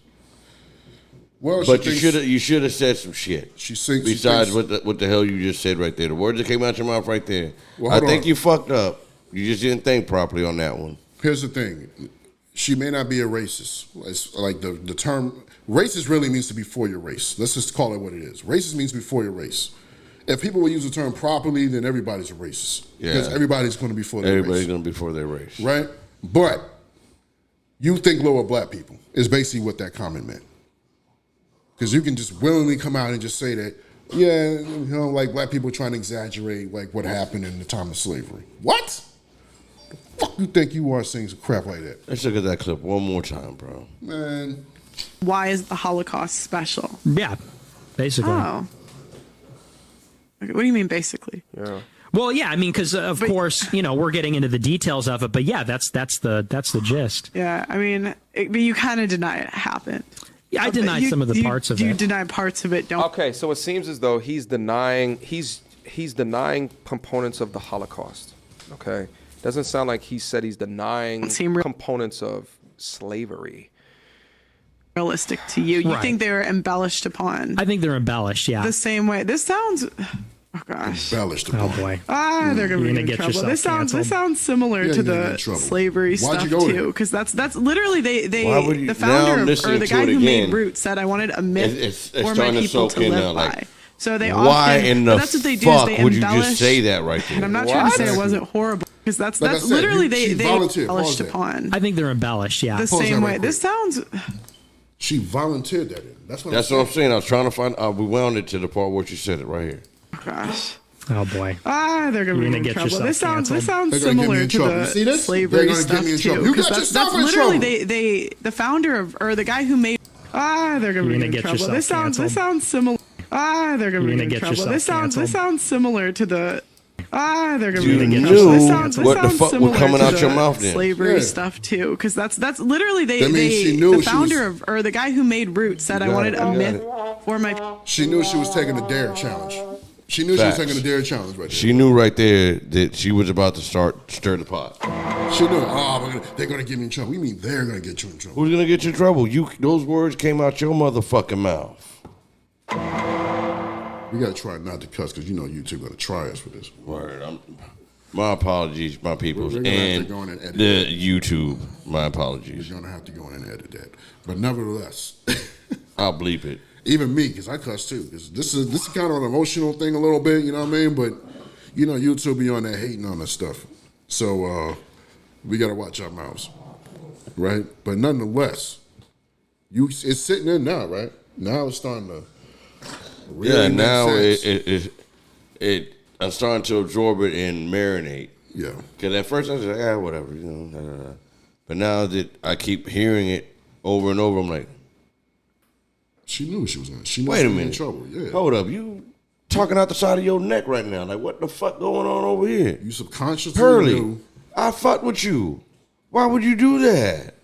Speaker 6: Well,
Speaker 5: but you should have said some shit.
Speaker 6: Besides
Speaker 5: what the hell you just said right there. The words that came out your mouth right there.
Speaker 6: Well,
Speaker 5: I think you fucked up. You just didn't think properly on that one.
Speaker 6: Here's the thing. She may not be a racist. It's like the term, racist really means to be for your race. Let's just call it what it is. Racist means before your race. If people will use the term properly, then everybody's a racist. Yeah. Because everybody's going to be for their race.
Speaker 5: Everybody's going to be for their race.
Speaker 6: Right? But you think lower black people is basically what that comment meant. Because you can just willingly come out and just say that, yeah, you know, like black people trying to exaggerate like what happened in the time of slavery. What? The fuck you think you are saying some crap like that?
Speaker 5: Let's look at that clip one more time, bro.
Speaker 6: Man.
Speaker 10: Why is the Holocaust special?
Speaker 7: Yeah, basically.
Speaker 10: Oh. Okay, what do you mean, basically?
Speaker 11: Yeah.
Speaker 7: Well, yeah, I mean, because of course, you know, we're getting into the details of it, but yeah, that's the gist.
Speaker 10: Yeah, I mean, but you kind of deny it happened.
Speaker 7: Yeah, I denied some of the parts of it.
Speaker 10: You deny parts of it, don't?
Speaker 11: Okay, so it seems as though he's denying components of the Holocaust. Okay, doesn't sound like he said he's denying components of slavery.
Speaker 10: Realistic to you? You
Speaker 7: Right.
Speaker 10: think they were embellished upon?
Speaker 7: I think they're embellished. Yeah.
Speaker 10: The same way. This sounds. Oh gosh.
Speaker 6: Embellished upon.
Speaker 7: Oh boy.
Speaker 10: They're gonna be in
Speaker 7: get
Speaker 10: trouble.
Speaker 7: yourself
Speaker 10: This sounds similar
Speaker 6: Yeah,
Speaker 10: to
Speaker 6: you're gonna get in
Speaker 10: the
Speaker 6: trouble.
Speaker 10: slavery
Speaker 6: Why'd
Speaker 10: stuff
Speaker 6: you go
Speaker 10: too,
Speaker 6: there?
Speaker 10: because that's literally
Speaker 5: Why would you-
Speaker 10: the
Speaker 5: now I'm
Speaker 10: founder or
Speaker 5: listening
Speaker 10: the
Speaker 5: to
Speaker 10: guy
Speaker 5: it
Speaker 10: who made
Speaker 5: again.
Speaker 10: Roots said I wanted a myth
Speaker 5: It's
Speaker 10: for my
Speaker 5: starting to
Speaker 10: people
Speaker 5: soak
Speaker 10: to
Speaker 5: in
Speaker 10: live
Speaker 5: now, like,
Speaker 10: by. So they
Speaker 5: why
Speaker 10: often,
Speaker 5: in
Speaker 10: but
Speaker 5: the
Speaker 10: that's what they do is
Speaker 5: fuck
Speaker 10: they
Speaker 5: would you just
Speaker 10: embellish.
Speaker 5: say that right there?
Speaker 10: And I'm not trying to say it
Speaker 6: What?
Speaker 10: wasn't horrible, because that's
Speaker 6: Like I said,
Speaker 10: literally
Speaker 6: she
Speaker 10: they
Speaker 6: volunteered.
Speaker 10: embellished
Speaker 6: Pause that.
Speaker 10: upon.
Speaker 7: I think they're embellished. Yeah.
Speaker 10: The
Speaker 6: Pause that
Speaker 10: same
Speaker 6: right
Speaker 10: way.
Speaker 6: quick.
Speaker 10: This sounds.
Speaker 6: She volunteered that in. That's what
Speaker 5: That's
Speaker 6: I'm
Speaker 5: what I'm saying. I was trying to find. We wound it to the part where she said it right here.
Speaker 10: Oh gosh.
Speaker 7: Oh boy.
Speaker 10: They're gonna
Speaker 7: You're
Speaker 10: be
Speaker 7: gonna
Speaker 10: in
Speaker 7: get
Speaker 10: trouble.
Speaker 7: yourself
Speaker 10: This sounds
Speaker 6: They're gonna get me
Speaker 10: similar
Speaker 6: in
Speaker 10: to
Speaker 6: trouble. You
Speaker 10: the
Speaker 6: see this?
Speaker 10: slavery
Speaker 6: They're gonna get
Speaker 10: stuff
Speaker 6: me in
Speaker 10: too.
Speaker 6: trouble. You
Speaker 10: 'Cause
Speaker 6: got
Speaker 10: that's
Speaker 6: yourself in
Speaker 10: literally
Speaker 6: trouble.
Speaker 10: the founder of or the guy who made. They're gonna
Speaker 7: You're
Speaker 10: be
Speaker 7: gonna
Speaker 10: in
Speaker 7: get
Speaker 10: trouble.
Speaker 7: yourself
Speaker 10: This sounds similar. They're gonna
Speaker 7: You're
Speaker 10: be
Speaker 7: gonna
Speaker 10: in
Speaker 7: get
Speaker 10: trouble.
Speaker 7: yourself
Speaker 10: This sounds similar to the. They're gonna
Speaker 5: You
Speaker 10: be in
Speaker 5: knew
Speaker 10: trouble. This sounds
Speaker 5: what the fuck was
Speaker 10: similar
Speaker 5: coming
Speaker 10: to
Speaker 5: out your
Speaker 10: the
Speaker 5: mouth then.
Speaker 10: slavery
Speaker 6: Yeah.
Speaker 10: stuff too, because that's literally
Speaker 6: That means she knew
Speaker 10: the
Speaker 6: she
Speaker 10: founder
Speaker 6: was-
Speaker 10: of or the guy who made Roots said I
Speaker 5: got
Speaker 10: wanted
Speaker 5: it,
Speaker 10: a
Speaker 5: you got
Speaker 10: myth
Speaker 5: it.
Speaker 10: for my.
Speaker 6: She knew she was taking the dare challenge. She knew
Speaker 5: Facts.
Speaker 6: she was taking the dare challenge right there.
Speaker 5: She knew right there that she was about to stir the pot.
Speaker 6: She knew. They're gonna get me in trouble. We mean they're gonna get you in trouble.
Speaker 5: Who's gonna get you in trouble? Those words came out your motherfucking mouth.
Speaker 6: We gotta try not to cuss because you know YouTube gonna try us for this.
Speaker 5: Word. My apologies, my peoples,
Speaker 6: We're gonna have
Speaker 5: and
Speaker 6: to go in and edit
Speaker 5: the
Speaker 6: that.
Speaker 5: YouTube. My apologies.
Speaker 6: We're gonna have to go in and edit that. But nevertheless,
Speaker 5: I'll bleep it.
Speaker 6: even me, because I cuss too. This is kind of an emotional thing a little bit, you know what I mean? But you know, YouTube be on that hating on that stuff. So we gotta watch our mouths. Right? But nonetheless, it's sitting there now, right? Now it's starting to really make
Speaker 5: Now
Speaker 6: sense.
Speaker 5: I'm starting to absorb it and marinate.
Speaker 6: Yeah.
Speaker 5: Because at first I was like, whatever, you know. But now that I keep hearing it over and over, I'm like,
Speaker 6: She knew she was in. She knew
Speaker 5: wait
Speaker 6: she
Speaker 5: a
Speaker 6: was in
Speaker 5: minute.
Speaker 6: trouble. Yeah.
Speaker 5: Hold up, you talking out the side of your neck right now? Like, what the fuck going on over here?
Speaker 6: You subconsciously
Speaker 5: Pearly,
Speaker 6: knew.
Speaker 5: I fucked with you. Why would you do that?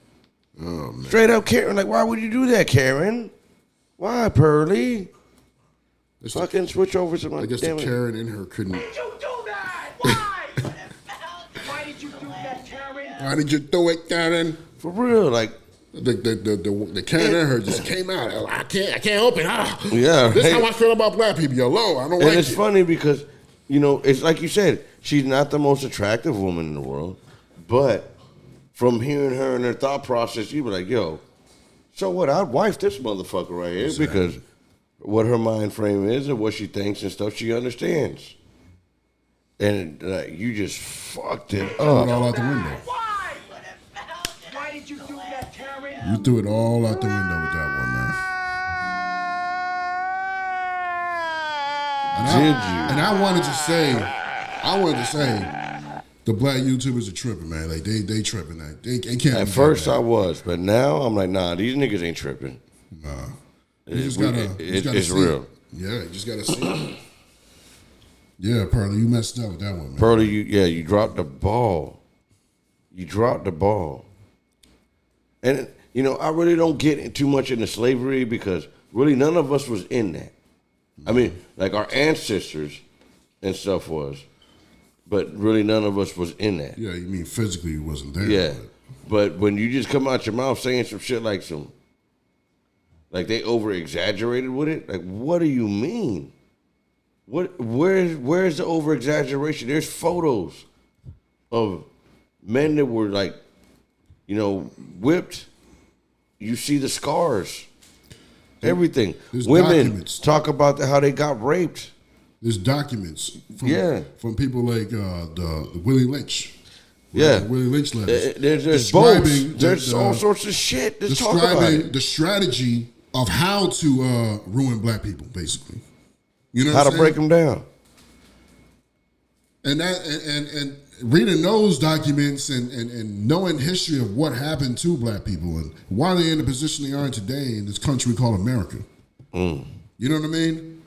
Speaker 6: Oh man.
Speaker 5: Straight up, Karen. Like, why would you do that, Karen? Why, Pearly?
Speaker 6: It's
Speaker 5: Fucking switch over to my
Speaker 6: I guess
Speaker 5: damn
Speaker 6: the
Speaker 5: it.
Speaker 6: Karen in her couldn't.
Speaker 8: Why did you do that? Why? Why did you do that, Karen?
Speaker 6: Why did you do it, Karen?
Speaker 5: For real, like,
Speaker 6: The Karen in her just came out. I can't help it.
Speaker 5: Yeah,
Speaker 6: This is
Speaker 5: right.
Speaker 6: how I feel about black people. Yo, low. I don't
Speaker 5: and
Speaker 6: like
Speaker 5: it's
Speaker 6: it.
Speaker 5: funny because, you know, it's like you said, she's not the most attractive woman in the world, but from hearing her and her thought process, you be like, yo, so what? I'd wife this motherfucker right here because what her mind frame is and what she thinks and stuff, she understands. And you just fucked it
Speaker 6: Threw it
Speaker 5: up.
Speaker 6: all out the window.
Speaker 8: Why? Why did you do that, Karen?
Speaker 6: You threw it all out the window with that one, man. And I wanted to say, the black YouTubers are tripping, man. Like they tripping. Like they can't.
Speaker 5: At
Speaker 6: be
Speaker 5: first
Speaker 6: that
Speaker 5: I was, but now I'm like, nah, these niggas ain't tripping.
Speaker 6: Nah. You just gotta
Speaker 5: It's
Speaker 6: see
Speaker 5: real.
Speaker 6: it. Yeah, you just gotta see it. Yeah, Pearly, you messed up with that one, man.
Speaker 5: Pearly, you dropped the ball. You dropped the ball. And, you know, I really don't get too much into slavery because really none of us was in that. I mean, like our ancestors and stuff was, but really none of us was in that.
Speaker 6: Yeah, you mean physically you wasn't there.
Speaker 5: Yeah. But when you just come out your mouth saying some shit like they over exaggerated with it, like what do you mean? Where's the over exaggeration? There's photos of men that were like, you know, whipped. You see the scars. Everything.
Speaker 6: There's
Speaker 5: Women
Speaker 6: documents.
Speaker 5: talk about how they got raped.
Speaker 6: There's documents
Speaker 5: Yeah.
Speaker 6: from people like the Willie Lynch.
Speaker 5: Yeah.
Speaker 6: The Willie Lynch letters.
Speaker 5: There's
Speaker 6: describing
Speaker 5: boats. There's all sorts of shit. Let's talk about
Speaker 6: describing
Speaker 5: it.
Speaker 6: the strategy of how to ruin black people, basically. You know
Speaker 5: How
Speaker 6: what
Speaker 5: to
Speaker 6: I'm
Speaker 5: break
Speaker 6: saying?
Speaker 5: them down.
Speaker 6: And reading those documents and knowing history of what happened to black people and why they're in the position they are in today in this country we call America. You know what I mean?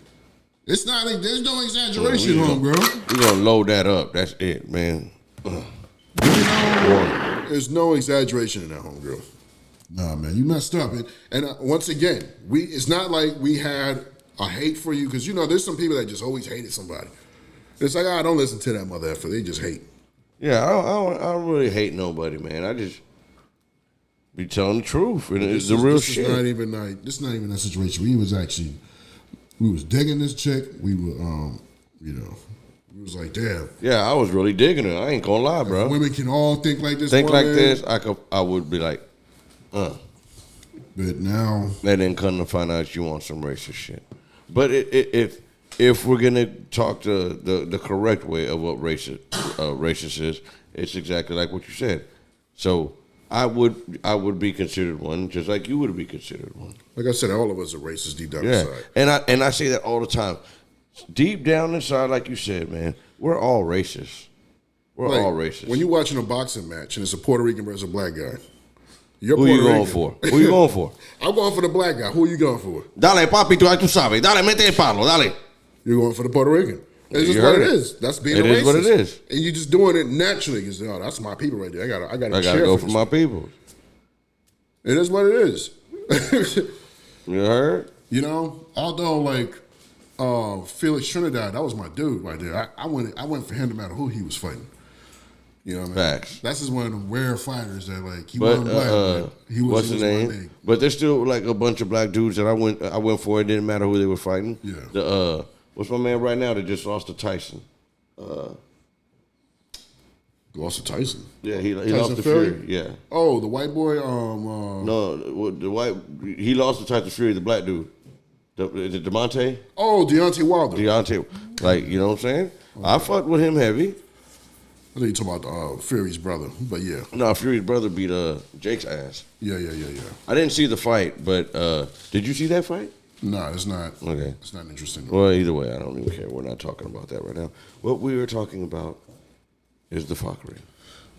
Speaker 6: It's not. There's no exaggeration, homegirl.
Speaker 5: We're gonna load that up. That's it, man.
Speaker 6: There's no exaggeration in that, homegirl. Nah, man, you messed up. And once again, it's not like we had a hate for you because there's some people that just always hated somebody. It's like, don't listen to that mother effer. They just hate.
Speaker 5: Yeah, I don't really hate nobody, man. I just be telling the truth, and it's the real shit.
Speaker 6: This is not even that situation. We was digging this chick. We were, we was like, damn.
Speaker 5: Yeah, I was really digging her. I ain't gonna lie, bro.
Speaker 6: Women can all think like this.
Speaker 5: Think like this. I would be like, But
Speaker 6: now,
Speaker 5: and then come to find out you want some racist shit. But if we're gonna talk the correct way of what racist is, it's exactly like what you said. So I would be considered one, just like you would be considered one.
Speaker 6: Like I said, all of us are racist deep down inside.
Speaker 5: And I say that all the time. Deep down inside, like you said, man, we're all racist. We're all racist.
Speaker 6: When you're watching a boxing match and it's a Puerto Rican versus a black guy,
Speaker 5: Who you going for? Who you going for?
Speaker 6: I'm going for the black guy. Who are you going for?
Speaker 5: Dale, papi, tú sabes. Dale, mete el palo. Dale.
Speaker 6: You're going for the Puerto Rican. It's just what it is. That's being a racist. It is what it is. And you're just doing it naturally because that's my people right there. I gotta
Speaker 5: go for my people.
Speaker 6: It is what it is.
Speaker 5: You heard?
Speaker 6: Although Felix Trinidad, that was my dude right there. I went for him no matter who he was fighting. You know what I mean? Facts. That's just one of the rare fighters that he wasn't black, but he was.
Speaker 5: What's his name? But there's still a bunch of black dudes that I went for. It didn't matter who they were fighting. Yeah. What's my man right now that just lost to Tyson?
Speaker 6: Lost to Tyson?
Speaker 5: Yeah, he lost to Fury. Yeah.
Speaker 6: Oh, the white boy.
Speaker 5: No, the white. He lost to Tyson Fury, the black dude. Is it DeMonte?
Speaker 6: Oh, Deontay Wilder.
Speaker 5: You know what I'm saying? I fucked with him heavy.
Speaker 6: I think you're talking about Fury's brother, but yeah.
Speaker 5: No, Fury's brother beat Jake's ass.
Speaker 6: Yeah.
Speaker 5: I didn't see the fight, but did you see that fight?
Speaker 6: No, it's not.
Speaker 5: Okay.
Speaker 6: It's not interesting.
Speaker 5: Well, either way, I don't even care. We're not talking about that right now. What we were talking about is the fuckery.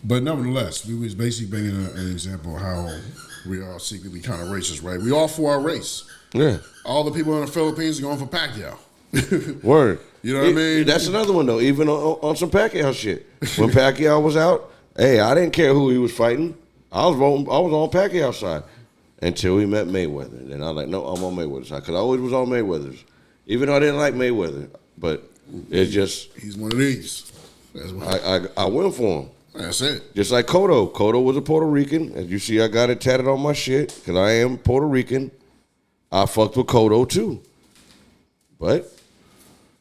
Speaker 6: But nevertheless, we was basically bringing an example of how we are secretly kind of racist, right? We all for our race.
Speaker 5: Yeah.
Speaker 6: All the people in the Philippines are going for Pacquiao.
Speaker 5: Word.
Speaker 6: You know what I mean?
Speaker 5: That's another one, though, even on some Pacquiao shit. When Pacquiao was out, hey, I didn't care who he was fighting. I was on Pacquiao's side until he met Mayweather. Then I was like, no, I'm on Mayweather's side because I always was on Mayweather's. Even though I didn't like Mayweather. But it's just...
Speaker 6: He's one of these. That's what
Speaker 5: I went for him.
Speaker 6: That's it.
Speaker 5: Just like Cotto. Cotto was a Puerto Rican. As you see, I got it tatted on my shit because I am Puerto Rican. I fucked with Cotto too. But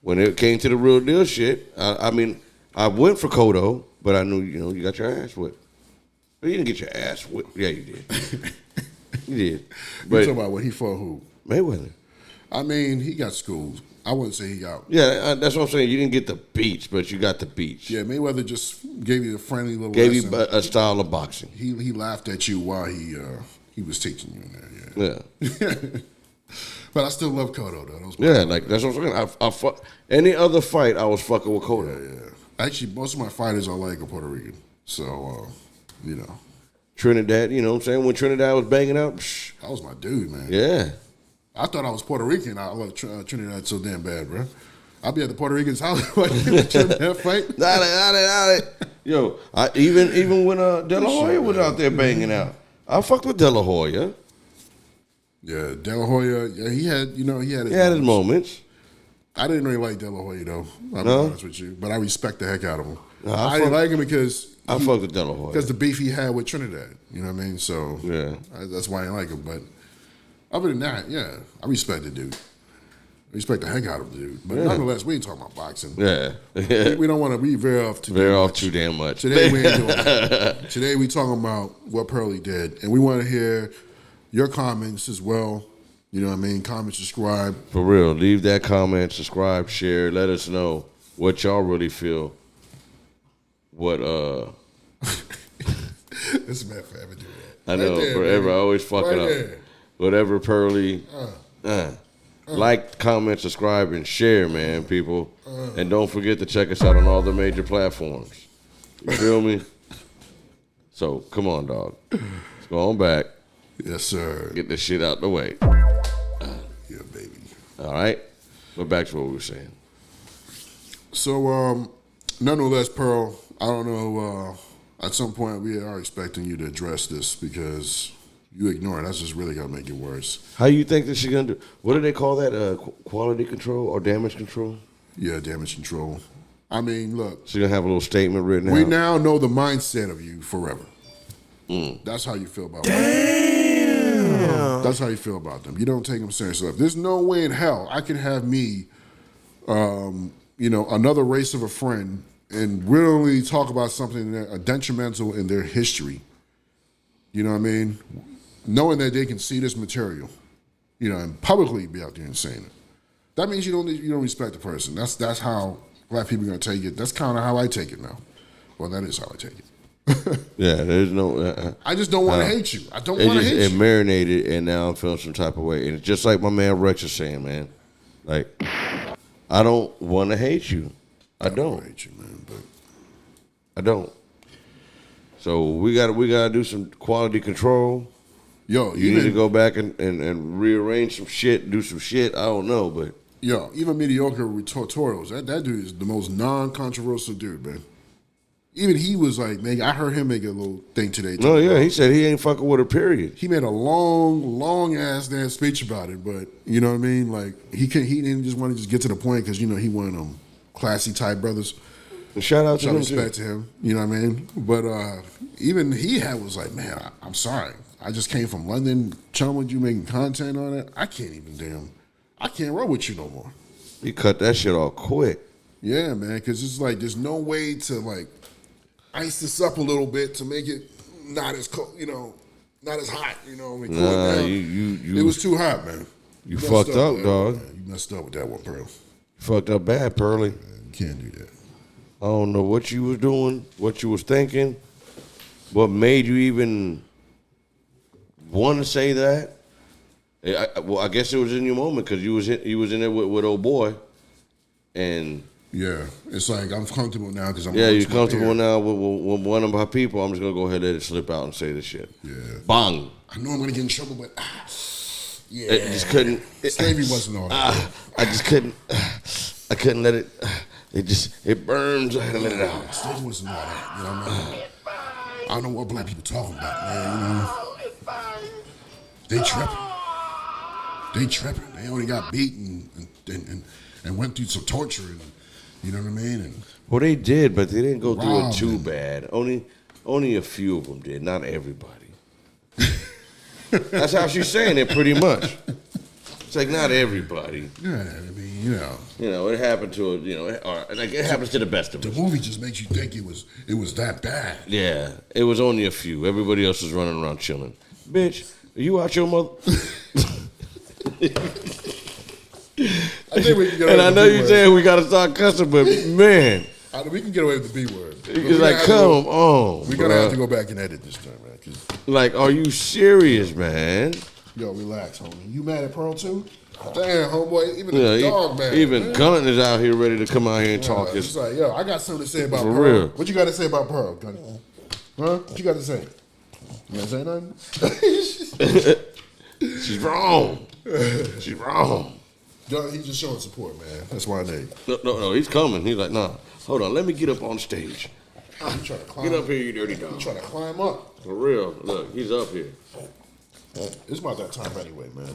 Speaker 5: when it came to the real deal shit, I went for Cotto, but I knew, you got your ass whipped. But you didn't get your ass whipped. Yeah, you did. You did. But
Speaker 6: you talking about what he fought who?
Speaker 5: Mayweather.
Speaker 6: I mean, he got schooled. I wouldn't say he got.
Speaker 5: Yeah, that's what I'm saying. You didn't get the beats, but you got the beats.
Speaker 6: Yeah, Mayweather just gave you a friendly little
Speaker 5: lesson.
Speaker 6: Gave
Speaker 5: you a style of boxing.
Speaker 6: He laughed at you while he was teaching you in there.
Speaker 5: Yeah.
Speaker 6: But I still love Cotto though.
Speaker 5: That's what I'm saying. I fuck any other fight. I was fucking with Cotto.
Speaker 6: Yeah. Actually, most of my fighters are like a Puerto Rican, so
Speaker 5: Trinidad. You know what I'm saying? When Trinidad was banging out,
Speaker 6: that was my dude, man.
Speaker 5: Yeah.
Speaker 6: I thought I was Puerto Rican. I love Trinidad so damn bad, bro. I'll be at the Puerto Rican's house watching Trinidad fight.
Speaker 5: Dale. Yo, even when De La Hoya was out there banging out, I fucked with De La Hoya.
Speaker 6: Yeah, De La Hoya. Yeah, he had his
Speaker 5: moments.
Speaker 6: I didn't really like De La Hoya though. I'll be honest with you, but I respect the heck out of him. I didn't like him because
Speaker 5: I fucked with De La Hoya
Speaker 6: because the beef he had with Trinidad. You know what I mean? So that's why I didn't like him. But other than that, yeah, I respect the dude. I respect the heck out of the dude. But nonetheless, we ain't talking about boxing.
Speaker 5: Yeah.
Speaker 6: We don't want to veer off too
Speaker 5: damn much.
Speaker 6: Today we ain't doing that. Today we talking about what Pearly did, and we want to hear your comments as well. You know what I mean? Comment, subscribe.
Speaker 5: For real. Leave that comment, subscribe, share. Let us know what y'all really feel. What
Speaker 6: This man forever do that.
Speaker 5: I know, forever. Baby. I always fuck it up. There. Whatever Pearly. Like, comment, subscribe, and share, man, people. And don't forget to check us out on all the major platforms. You feel me? So, come on, dog. Let's go on back.
Speaker 6: Yes, sir.
Speaker 5: Get this shit out the way.
Speaker 6: Yeah, baby.
Speaker 5: All right? But back to what we were saying.
Speaker 6: So, nonetheless, Pearl, I don't know, at some point we are expecting you to address this because you ignore it. That's just really going to make it worse.
Speaker 5: How you think this shit going to do? What do they call that? Quality control or damage control?
Speaker 6: Yeah, damage control. I mean, look.
Speaker 5: She's going to have a little statement written out.
Speaker 6: We now know the mindset of you forever. That's how you feel about them. Damn. That's how you feel about them. You don't take them seriously. There's no way in hell I could have me, another race of a friend and really talk about something that detrimental in their history. You know what I mean? Knowing that they can see this material, and publicly be out there and saying it. That means you don't respect the person. That's how black people are gonna take it. That's kind of how I take it now. Well, that is how I take it.
Speaker 5: Yeah, there's no.
Speaker 6: I just don't want to hate you. I don't want to hate you.
Speaker 5: It marinated, and now I'm feeling some type of way. And it's just like my man Rex is saying, man. Like, I don't want to hate you. I don't
Speaker 6: hate you, man. But
Speaker 5: I don't. So we gotta do some quality control.
Speaker 6: Yo,
Speaker 5: you need to go back and rearrange some shit, do some shit. I don't know, but
Speaker 6: even mediocre tutorials. That dude is the most non-controversial dude, man. Even he was like, I heard him make a little thing today.
Speaker 5: No, yeah, he said he ain't fucking with her, period.
Speaker 6: He made a long ass damn speech about it, but you know what I mean? Like he didn't just want to just get to the point because he one of them classy type brothers.
Speaker 5: And shout out to him,
Speaker 6: respect to him, you know what I mean? But even he was like, man, I'm sorry. I just came from London, chilling with you, making content on it. I can't roll with you no more.
Speaker 5: He cut that shit off quick.
Speaker 6: Yeah, man, because it's like there's no way to like ice this up a little bit to make it not as cold, not as hot,
Speaker 5: Nah,
Speaker 6: it was too hot, man.
Speaker 5: You fucked up, dog.
Speaker 6: You messed up with that one, Pearl.
Speaker 5: You fucked up bad, Pearly.
Speaker 6: Man, you can't do that.
Speaker 5: I don't know what you was doing, what you was thinking, what made you even want to say that. I guess it was in your moment because you was in there with old boy, and
Speaker 6: yeah, it's like I'm comfortable now because I'm.
Speaker 5: Yeah, you're comfortable now with one of my people. I'm just gonna go ahead and let it slip out and say this shit.
Speaker 6: Yeah,
Speaker 5: bang.
Speaker 6: I know I'm gonna get in trouble, but yeah,
Speaker 5: it just couldn't.
Speaker 6: Slavery wasn't all that.
Speaker 5: I just couldn't. I couldn't let it. It burns. I had to let it out.
Speaker 6: Slavery wasn't all that. You know what I mean? I don't know what black people talking about, man. They tripping. They only got beaten and went through some torture, and you know what I mean. And
Speaker 5: well, they did, but they didn't go through it too bad. Only a few of them did, not everybody. That's how she's saying it, pretty much. It's like not everybody.
Speaker 6: Yeah, I mean,
Speaker 5: it happened to it happens to the best of us.
Speaker 6: The movie just makes you think it was that bad.
Speaker 5: Yeah, it was only a few. Everybody else was running around chilling. Bitch, are you out your mother?
Speaker 6: I think we can get away
Speaker 5: and I
Speaker 6: with
Speaker 5: know
Speaker 6: the
Speaker 5: you're
Speaker 6: B
Speaker 5: saying we gotta start cussing, but man,
Speaker 6: we can get away with the B word.
Speaker 5: It's like, come on.
Speaker 6: We're gonna have to go back and edit this time, man.
Speaker 5: Like, are you serious, man?
Speaker 6: Yo, relax, homie. You mad at Pearl too? Damn, homeboy. Even the dog, man.
Speaker 5: Even Gunn is out here ready to come out here and talk.
Speaker 6: It's like, yo, I got something to say about
Speaker 5: For
Speaker 6: Pearl.
Speaker 5: real.
Speaker 6: What you got to say about Pearl, Gunny? Huh? What you got to say? You got to say
Speaker 5: nothing? She's wrong. She's wrong.
Speaker 6: He's just showing support, man. That's why they.
Speaker 5: No. He's coming. He's like, nah. Hold on. Let me get up on stage.
Speaker 6: You trying to climb?
Speaker 5: Get up here, you dirty dog.
Speaker 6: You trying to climb up?
Speaker 5: For real. Look, he's up here.
Speaker 6: It's about that time anyway, man.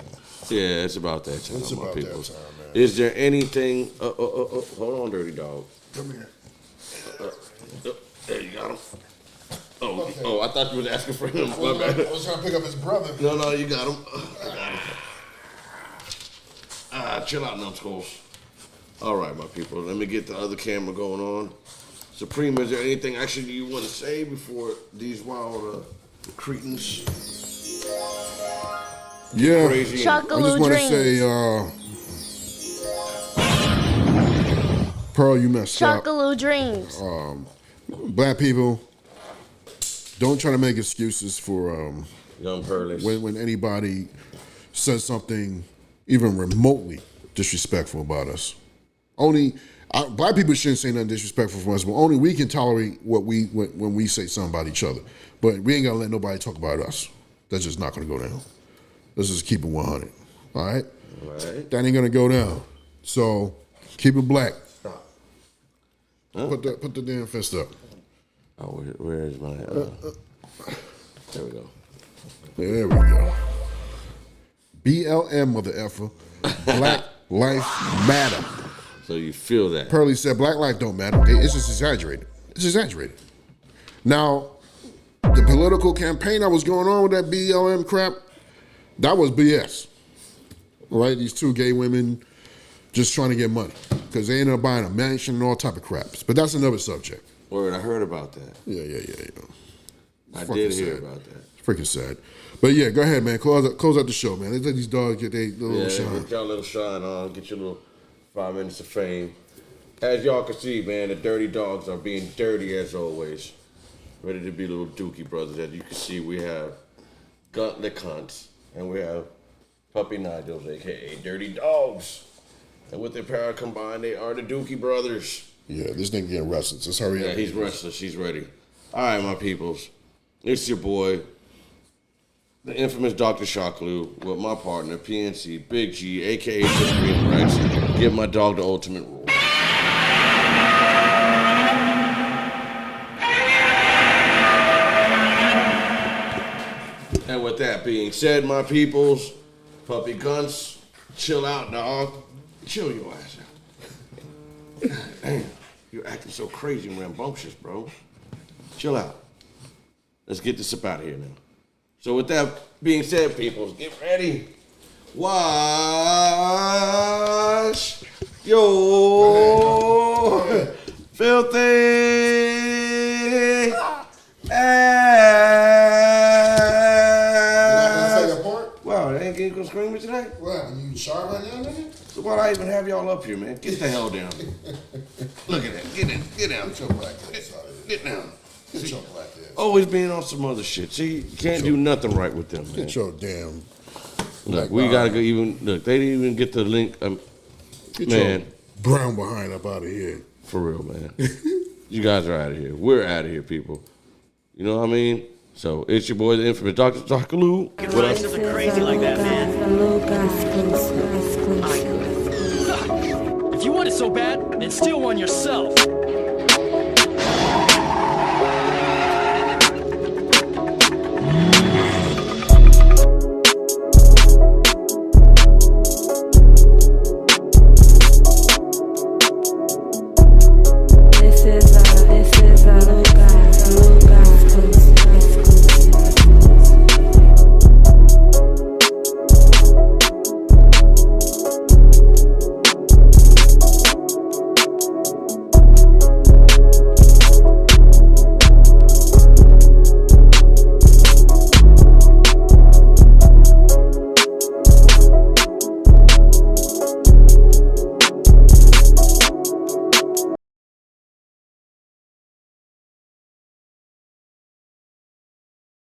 Speaker 5: Yeah, it's about that time.
Speaker 6: It's about
Speaker 5: people.
Speaker 6: that time, man.
Speaker 5: Is there anything? Hold on, dirty dog.
Speaker 6: Come here.
Speaker 5: There you got him.
Speaker 6: Okay.
Speaker 5: Oh, I thought you was asking for him.
Speaker 6: I was trying to pick up his brother.
Speaker 5: No, you got him. Chill out, numbskulls. All right, my people. Let me get the other camera going on. Supreme, is there anything actually you want to say before these wild cretins?
Speaker 6: Yeah.
Speaker 5: Crazy.
Speaker 6: I just want to say, Pearl, you messed up.
Speaker 2: Shockalou dreams.
Speaker 6: Black people, don't try to make excuses for
Speaker 5: young Pearly.
Speaker 6: When anybody says something even remotely disrespectful about us. Black people shouldn't say nothing disrespectful from us, but only we can tolerate when we say something about each other. But we ain't gonna let nobody talk about us. That's just not gonna go down. Let's just keep it 100. All right?
Speaker 5: All right.
Speaker 6: That ain't gonna go down. So keep it black.
Speaker 5: Stop. Huh?
Speaker 6: Put the damn fist up.
Speaker 5: Oh, where is my? There we go.
Speaker 6: There we go. BLM, mother effer. Black life matter.
Speaker 5: So you feel that?
Speaker 6: Pearly said black life don't matter. It's just exaggerated. It's exaggerated. Now, the political campaign that was going on with that BLM crap, that was BS. Right? These two gay women just trying to get money because they ended up buying a mansion and all type of craps. But that's another subject.
Speaker 5: Word, I heard about that.
Speaker 6: Yeah.
Speaker 5: I did hear about that.
Speaker 6: It's freaking sad. But yeah, go ahead, man. Close out the show, man. Let's let these dogs get their little shine.
Speaker 5: Get y'all little shine on. Get your little 5 minutes of fame. As y'all can see, man, the dirty dogs are being dirty as always. Ready to be little dookie brothers. As you can see, we have Guntlet Cunts and we have Puppy Nigels, a.k.a. Dirty Dogs. And with their power combined, they are the Dookie Brothers.
Speaker 6: Yeah, this nigga getting restless. Let's hurry up.
Speaker 5: Yeah, he's restless. He's ready. All right, my peoples. It's your boy, the infamous Dr. Shockalou, with my partner, PNC, Big G, a.k.a. Supreme Rex. Give my dog the ultimate rule. And with that being said, my peoples, puppy guns, chill out, dog. Chill your ass out. God damn, you're acting so crazy and rambunctious, bro. Chill out. Let's get this up out of here now. So with that being said, peoples, get ready. Wash your filthy ass. Wow, they ain't gonna scream me today?
Speaker 6: Wow, you sharp right now, nigga?
Speaker 5: So why'd I even have y'all up here, man? Get the hell down. Look at that. Get down.
Speaker 6: Get your black ass out of here.
Speaker 5: Get down.
Speaker 6: Get your black ass.
Speaker 5: Always being on some other shit. See, you can't do nothing right with them, man.
Speaker 6: Get your damn.
Speaker 5: Look, we gotta go even. Look, they didn't even get the link.
Speaker 6: Get
Speaker 5: Man,
Speaker 6: your brown behind up out of here.
Speaker 5: for real, man. You guys are out of here. We're out of here, people. You know what I mean? So it's your boy, the infamous Dr. Shockalou.
Speaker 3: What else is crazy like that, man? If you want it so bad, then steal one yourself.